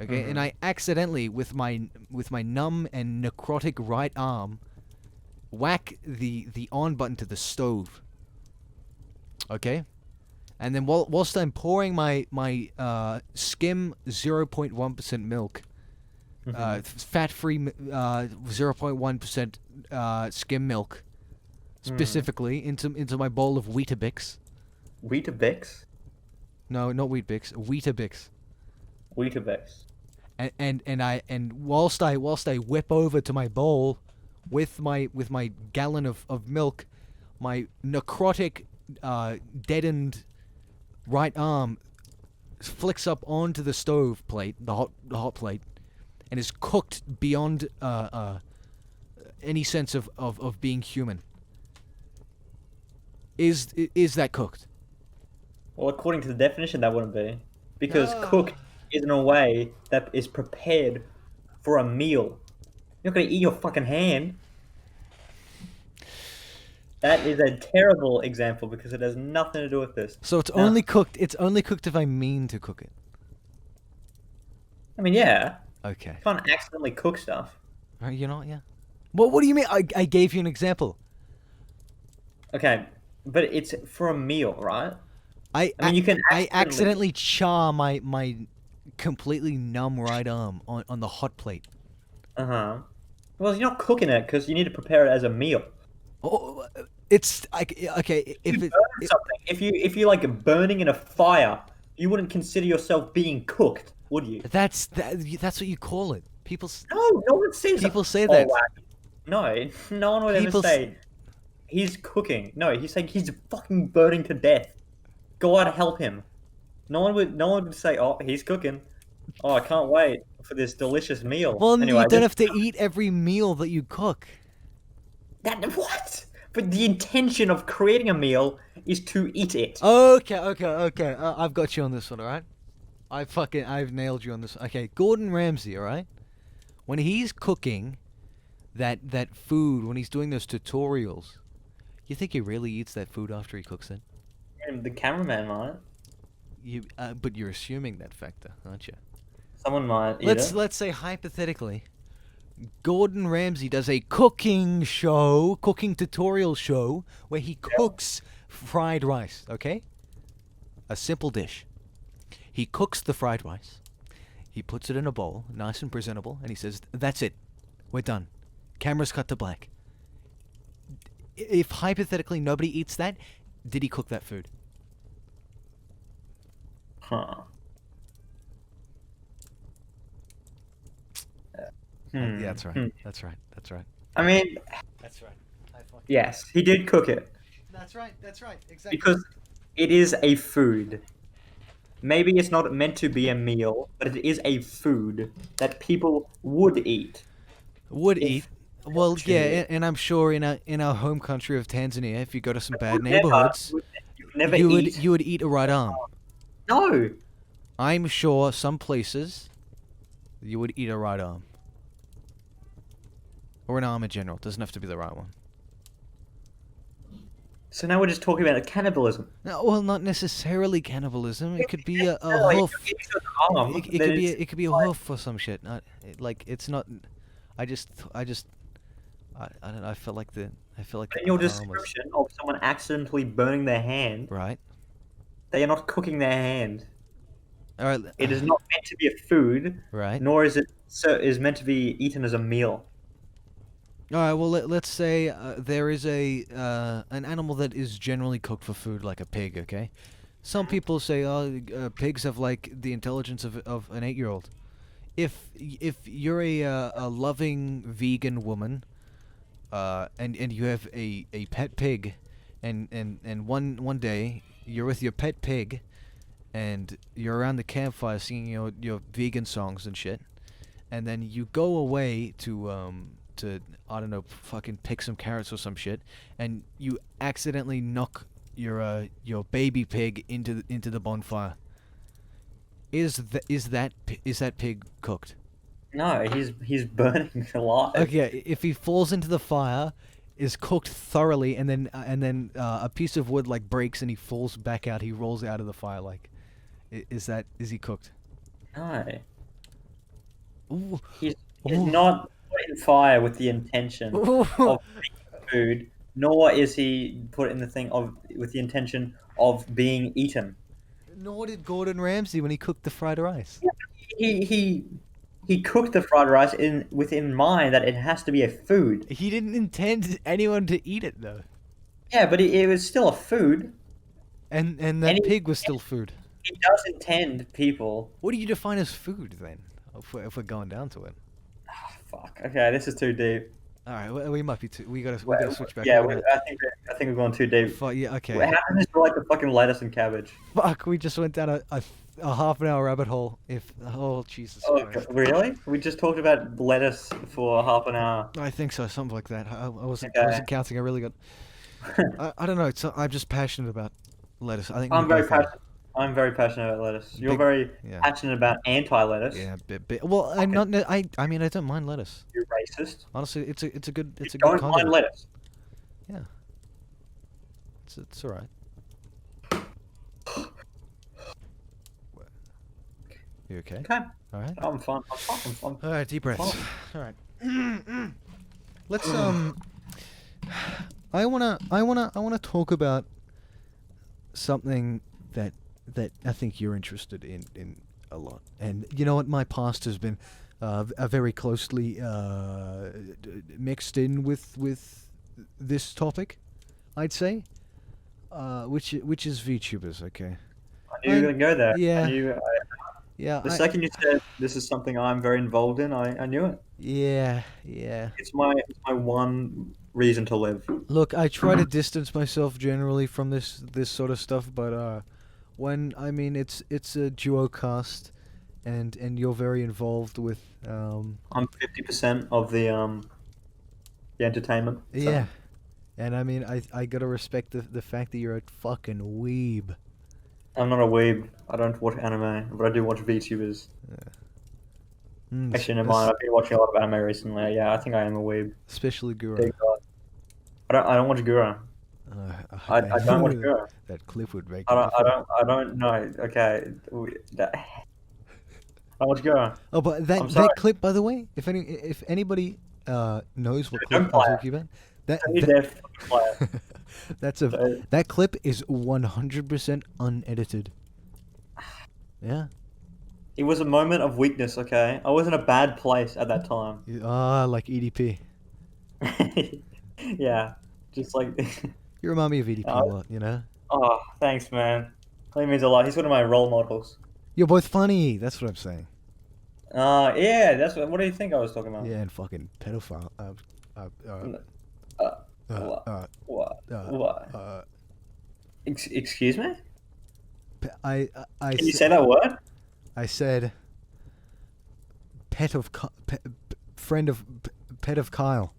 Okay, and I accidentally with my numb and necrotic right arm whack the on button to the stove. Okay, and then whilst I'm pouring my skim 0.1% milk, fat-free 0.1% skim milk, specifically into my bowl of Weetabix. Weetabix? No, not Weet-Bix. Weetabix. Weetabix. And whilst I whip over to my bowl with my gallon of milk, my necrotic deadened right arm flicks up onto the stove plate, the hot plate, and is cooked beyond any sense of being human. Is that cooked? Well, according to the definition, that wouldn't be. Because cooked is in a way that is prepared for a meal. You're not going to eat your fucking hand. That is a terrible example because it has nothing to do with this. So it's Now, only cooked. It's only cooked if I mean to cook it. I mean, yeah. Okay. You can't accidentally cook stuff. You know, yeah. Well, what do you mean? I gave you an example. Okay, but it's for a meal, right? I mean, you can I accidentally char my completely numb right arm on the hot plate. Uh-huh. Well, you're not cooking it because you need to prepare it as a meal. Oh, it's okay. If You it, burn something, if you like burning in a fire, you wouldn't consider yourself being cooked, would you? that's what you call it. People No one says people say oh, that. wow. No, no one would ever People say he's cooking. No, he's saying he's fucking burning to death. Go out and help him. No one would say, oh, he's cooking. Oh, I can't wait for this delicious meal. Well, Anyway, you don't have to eat every meal that you cook. What? But the intention of creating a meal is to eat it. Okay. I've got you on this one, all right? I've nailed you on this. Okay, Gordon Ramsay, all right? When he's cooking that food, when he's doing those tutorials, you think he really eats that food after he cooks it? And the cameraman might. But you're assuming that factor, aren't you? Someone might eat it. Let's say hypothetically, Gordon Ramsay does a cooking tutorial show where he cooks fried rice. Okay, a simple dish. He cooks the fried rice. He puts it in a bowl, nice and presentable, and he says, "That's it. We're done. Cameras cut to black. If hypothetically nobody eats that, did he cook that food? Huh. Yeah, that's right. Hmm. That's right. That's right. I mean, That's right. yes, he did cook it That's right. That's right. Exactly. because it is a food. Maybe it's not meant to be a meal, but it is a food that people would eat Would eat. if the Well, yeah, opportunity. and I'm sure in our home country of Tanzania, if you go to some bad Would never, neighborhoods, you would never you would eat. you would eat a right arm. No, I'm sure some places you would eat a right arm. Or an arm in general. Doesn't have to be the right one. so now we're just talking about cannibalism. No, well, not necessarily cannibalism. It could be a No, if hoof. you're eating an arm, It then could be it's it could be a like, hoof or some shit. Like it's not. I don't know. I feel like the in your arm was description of someone accidentally burning their hand, right. they are not cooking their hand. All right. It is not meant to be a food, Right. nor is it is meant to be eaten as a meal. All right. Well, let's say there is an animal that is generally cooked for food, like a pig. Okay. Some people say, oh, pigs have like the intelligence of an 8-year-old. If you're a loving vegan woman, and you have a pet pig, and one day you're with your pet pig, and you're around the campfire singing your vegan songs and shit, and then you go away to I don't know, fucking pick some carrots or some shit, and you accidentally knock your baby pig into the bonfire. Is that pig cooked? No, he's burning alive. Okay, if he falls into the fire, is cooked thoroughly, and then a piece of wood like breaks and he falls back out. He rolls out of the fire. Like, is he cooked? No, Ooh, he's ooh. not put in fire with the intention Ooh. of making food, nor is he put in the thing of with the intention of being eaten. Nor did Gordon Ramsay when he cooked the fried rice. He he he cooked the fried rice in mind that it has to be a food. He didn't intend anyone to eat it though, Yeah, but it was still a food, and and that pig was still food. he does intend people. What do you define as food then? If we're going down to it. Fuck. Okay, this is too deep. All right, we might be too. We gotta switch back. Yeah, We're gonna- I think we're going too deep. yeah, okay. What happens to like the fucking lettuce and cabbage? Fuck, we just went down a half an hour rabbit hole. Oh Jesus Oh, Christ. really? We just talked about lettuce for half an hour. I think so, something like that. I wasn't Okay. counting. I really got. I don't know. I'm just passionate about lettuce. I think I'm we very both are. passionate. I'm very passionate about lettuce. You're Big- very yeah. passionate about anti-lettuce. Yeah, well, I'm not. I mean, I don't mind lettuce. You're racist. Honestly, it's a good You good don't mind condiment. lettuce. Yeah, it's all right. You okay? Okay, All right. I'm fine. I'm fine. I'm fine. All right, deep breaths. All right. Let's I wanna talk about something that I think you're interested in a lot. And you know what? My past has been very closely mixed in with this topic, I'd say. Which is VTubers. Okay. I knew you were gonna go there. Yeah. I knew, Yeah. the second you said this is something I'm very involved in, I knew it. Yeah. It's my one reason to live. Look, I try to distance myself generally from this sort of stuff, but when I mean it's a duo cast, and you're very involved with I'm 50% of the entertainment. So yeah, and I mean I gotta respect the fact that you're a fucking weeb. I'm not a weeb. I don't watch anime, but I do watch VTubers. Actually, never mind. I've been watching a lot of anime recently. Yeah, I think I am a weeb. Especially Gura. Big God. I don't watch Gura. I don't watch Gura. That clip would make. I don't know. Okay. I watch Gura. Oh, but I'm that sorry. clip, by the way, if anybody knows what clip Don't I'm play it. talking about, that, Don't you that- dare fucking play it. So- that clip is 100% unedited. Yeah. It was a moment of weakness. Okay, I was in a bad place at that time. Ah, like EDP. Yeah, just like. You remind me of EDP Uh, a lot, you know? oh, thanks, man. That means a lot. He's one of my role models. You're both funny. That's what I'm saying. Yeah, that's what. What do you think I was talking about? Yeah, and fucking pedophile. Uh, uh, Uh, uh, what? uh, What? uh, What? uh, Excuse me? I Can you say that word? I said friend of pet of Kyle.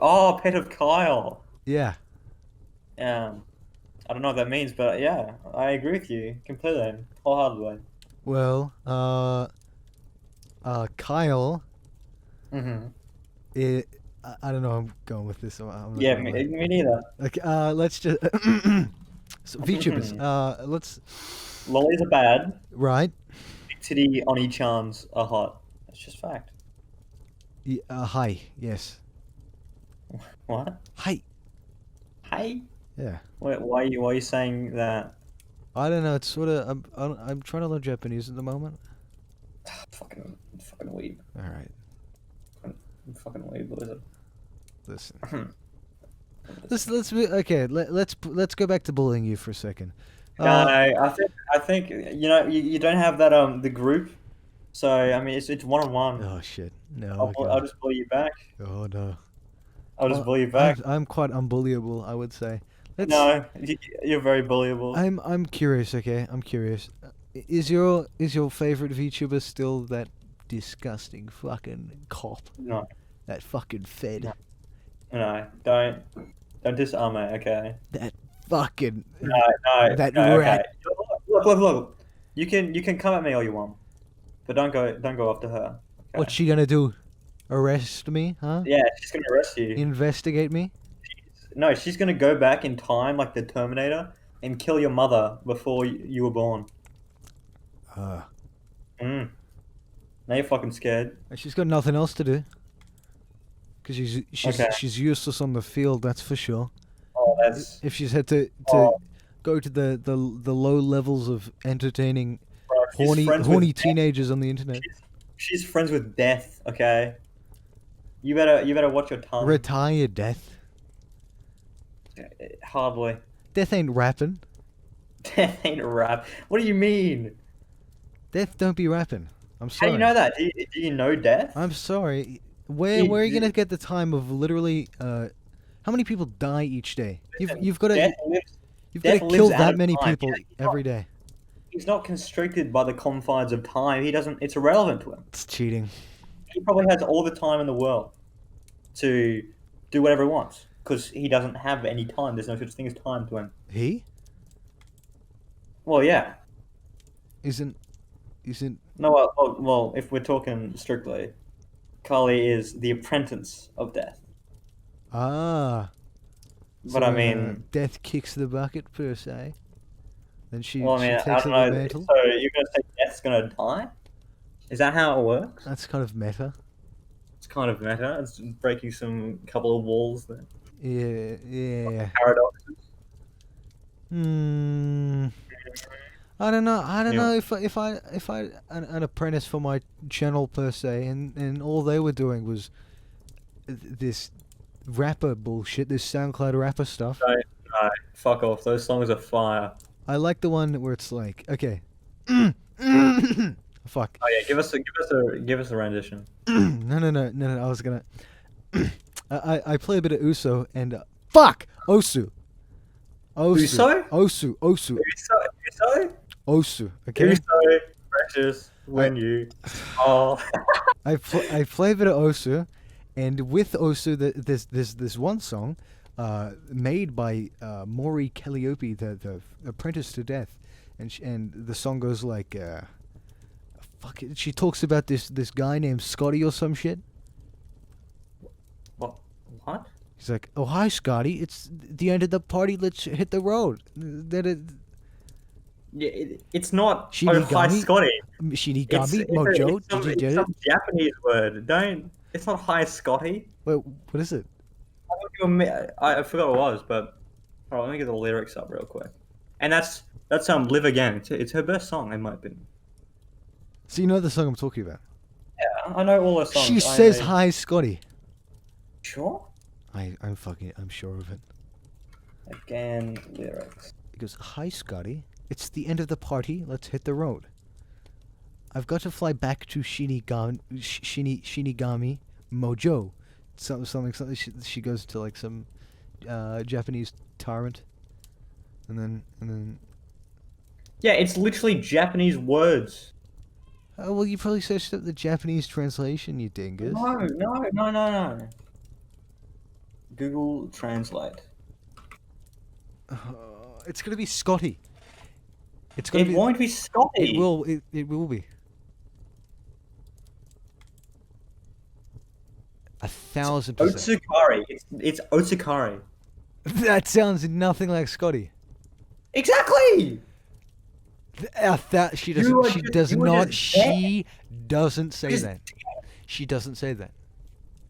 Oh, pet of Kyle. Yeah. Um, I don't know what that means, but yeah, I agree with you completely, wholeheartedly. Well, Kyle. Mm-hmm. I don't know. I'm going with this. I'm not Yeah, gonna me, lie. me neither. Okay. Let's just so, VTubers. Let's Lollies are bad. right. Big titty on each arms are hot. That's just fact. Hi. Yes. What? Hi. Hey? Yeah. Why are you saying that? I don't know. It's sort of. I'm trying to learn Japanese at the moment. Fucking weeb. All right. Fucking weeb. What is it? Listen. No, Let's be okay. Let's go back to bullying you for a second. Uh, I think you don't have that the group. So I mean it's one on one. oh shit. No. I'll Okay. just bully you back. Oh no. I'll just Well, bully you back. I'm quite unbullyable, I would say. Let's. No, you're very bullyable. I'm curious. Okay, I'm curious. Is your favorite VTuber still that disgusting fucking cop? No, That fucking no, Fed. no, don't disarm it. Okay. That fucking No, no, that no. Okay. rat. Look. You can come at me all you want, but don't go after her. What's Okay. she gonna do? Arrest me? Huh? Yeah, she's gonna arrest you. Investigate me? No, she's gonna go back in time like the Terminator and kill your mother before you were born. Uh, Mm. Now you're fucking scared. she's got nothing else to do. Cause Okay. she's useless on the field, that's for sure. Oh, that's. If she's had to Oh, go to the low levels of entertaining bro, she's friends with horny death. teenagers on the internet. She's friends with death. Okay. You better watch your tongue. Retire, Death. Hardly. Death ain't rapping. Death ain't a rap. What do you mean? Death don't be rapping. I'm How do sorry. you know that? Do you know death? I'm sorry. You- Where are you you- gonna get the time of literally? How many people die each day? Listen, You've got to death lives. you've got to Death kill lives out that of many time. people every day. He's not constricted by the confines of time. He doesn't. It's irrelevant to him. It's cheating. He probably has all the time in the world to do whatever he wants because he doesn't have any time. There's no such thing as time to him. He Well, yeah. isn't No, well, if we're talking strictly, Kali is the apprentice of death. ah. But So I when mean, Death kicks the bucket per se, then well, I she mean, I takes don't up the know. mantle. So you're gonna say death's gonna die? Is that how it works? That's kind of meta. It's kind of meta. It's breaking some couple of walls there. Yeah. Paradoxes. Hmm. I don't know. I don't Yeah. know if I an apprentice for my channel per se, and all they were doing was this rapper bullshit, this SoundCloud rapper stuff. No, no, fuck off. Those songs are fire. I like the one where it's like, okay, fuck, Oh yeah, give us a rendition. no. I was gonna, I play a bit of Uso and fuck Osu, Uso? Osu, Uso? Osu. Okay, Uso, precious, when you. Oh. I play a bit of Osu, and with Osu, there's this one song, made by Maury Calliope, the apprentice to death, and the song goes like, fuck it. She talks about this guy named Scotty or some shit. What? He's like, oh hi Scotty, it's the end of the party. Let's hit the road. Yeah, it's not. Oh, hi, Shinigami, Scotty. Shinigami, Mojo. Did you It's get it? some Japanese word. Don't. It's not hi, Scotty. Wait, what is it? I forgot what it was, but hold on, let me get the lyrics up real quick. And that's Live Again. It's her best song in my opinion. So you know the song I'm talking about. Yeah, I know all the songs. She I says know- hi, Scotty. Sure. I'm sure of it. Again, lyrics. He goes, hi, Scotty. It's the end of the party. Let's hit the road. I've got to fly back to Shinigami Mojo. Something. She goes to like some Japanese tyrant, and then. Yeah, it's literally Japanese words. Oh well, you probably searched up the Japanese translation, you dingus. No. Google Translate. It's gonna be Scotty. It's It gonna be. won't be Scotty. It will. It will be. 1,000%. Otsukari. It's Otsukari. That sounds nothing like Scotty. Exactly. That she You doesn't. are She just- does you are not. just She doesn't say Just- that. She doesn't say that.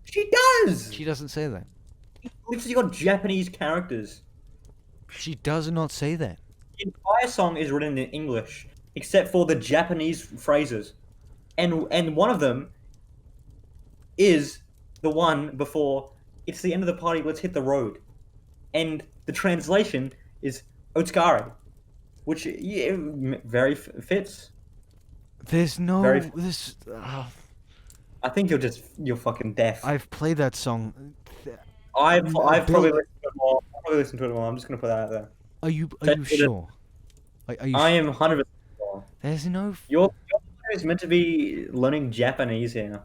She does. She doesn't say that. It's literally got Japanese characters. She does not say that. The entire song is written in English, except for the Japanese phrases, and one of them is the one before. It's the end of the party. Let's hit the road, and the translation is Otsukari, which yeah, very fits. There's no. Very- This. I think you're fucking deaf. I've played that song. I've probably Bill- listened to it more. I've probably listened to it more. I'm just gonna put that out there. Are you That's it. sure? Are you? I am 100% sure. There's no. You're meant to be learning Japanese here.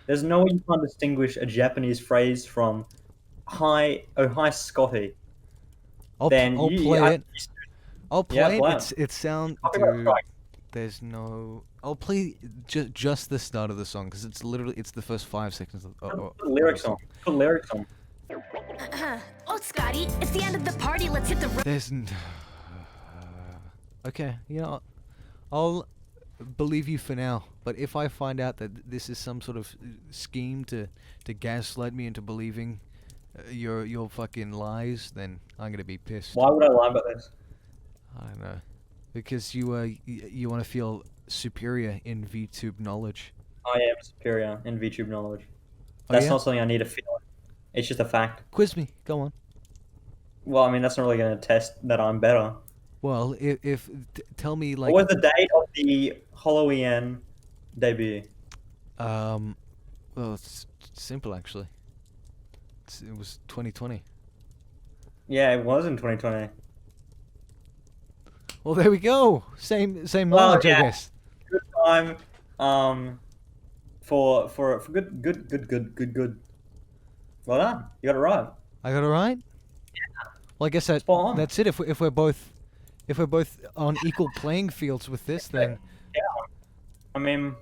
There's no way you can't distinguish a Japanese phrase from "Hi, oh hi, Scotty." I'll Then I'll play it. I'll Yeah, play play it. It sound. Copyright Dude, strike. there's no. I'll play just the start of the song because it's literally the first 5 seconds of. Put lyrics on. Put lyrics on. Oh, Scotty, it's the end of the party. Let's hit the road. There's. Okay, you know, I'll believe you for now. But if I find out that this is some sort of scheme to gaslight me into believing your fucking lies, then I'm gonna be pissed. Why would I lie about this? I don't know, because you want to feel superior in VTube knowledge. I am superior in VTube knowledge. Oh, That's yeah? not something I need to feel. It's just a fact. Quiz me. Go on. Well, I mean, that's not really going to test that I'm better. Well, if tell me like What was the date of the Halloween debut? well, it's simple actually. It was 2020. Yeah, it was in 2020. Well, there we go. Same Well, knowledge, yeah. I guess. Good time. For good. Well done. You got it right. I got it right. Yeah. Well, I guess Spot on. that's it. If we're both on equal playing fields with this, then Yeah. I mean,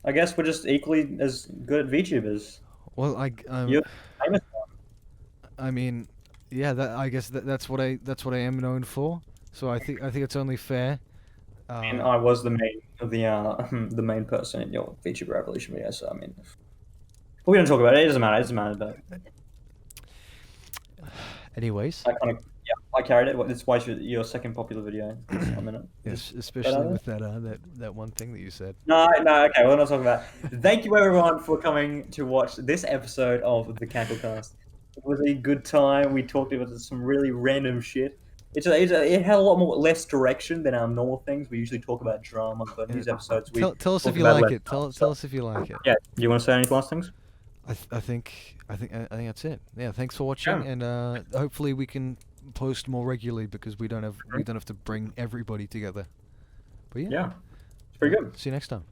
I guess we're just equally as good at VTubers. well, You're famous. I mean, yeah. I guess that's what I am known for. So I think it's only fair. And I was the the main person in your VTuber Revolution video. So I mean, but we don't talk about it. It doesn't matter. It doesn't matter. But Anyways, I carried it. It's why your second popular video. I mean, yes, especially with that one thing that you said. No, okay, we're not talking about. Thank you everyone for coming to watch this episode of the Cackle Cast. It was a good time. We talked about some really random shit. It had a lot more less direction than our normal things. We usually talk about drama, but in these episodes we Tell us talk if you about like less it. Tell drama, us if you like it. Yeah, you want to say any last things? I think that's it. Yeah, thanks for watching, Yeah. and hopefully we can post more regularly because we don't have to bring everybody together. But yeah, Yeah, it's pretty good. see you next time.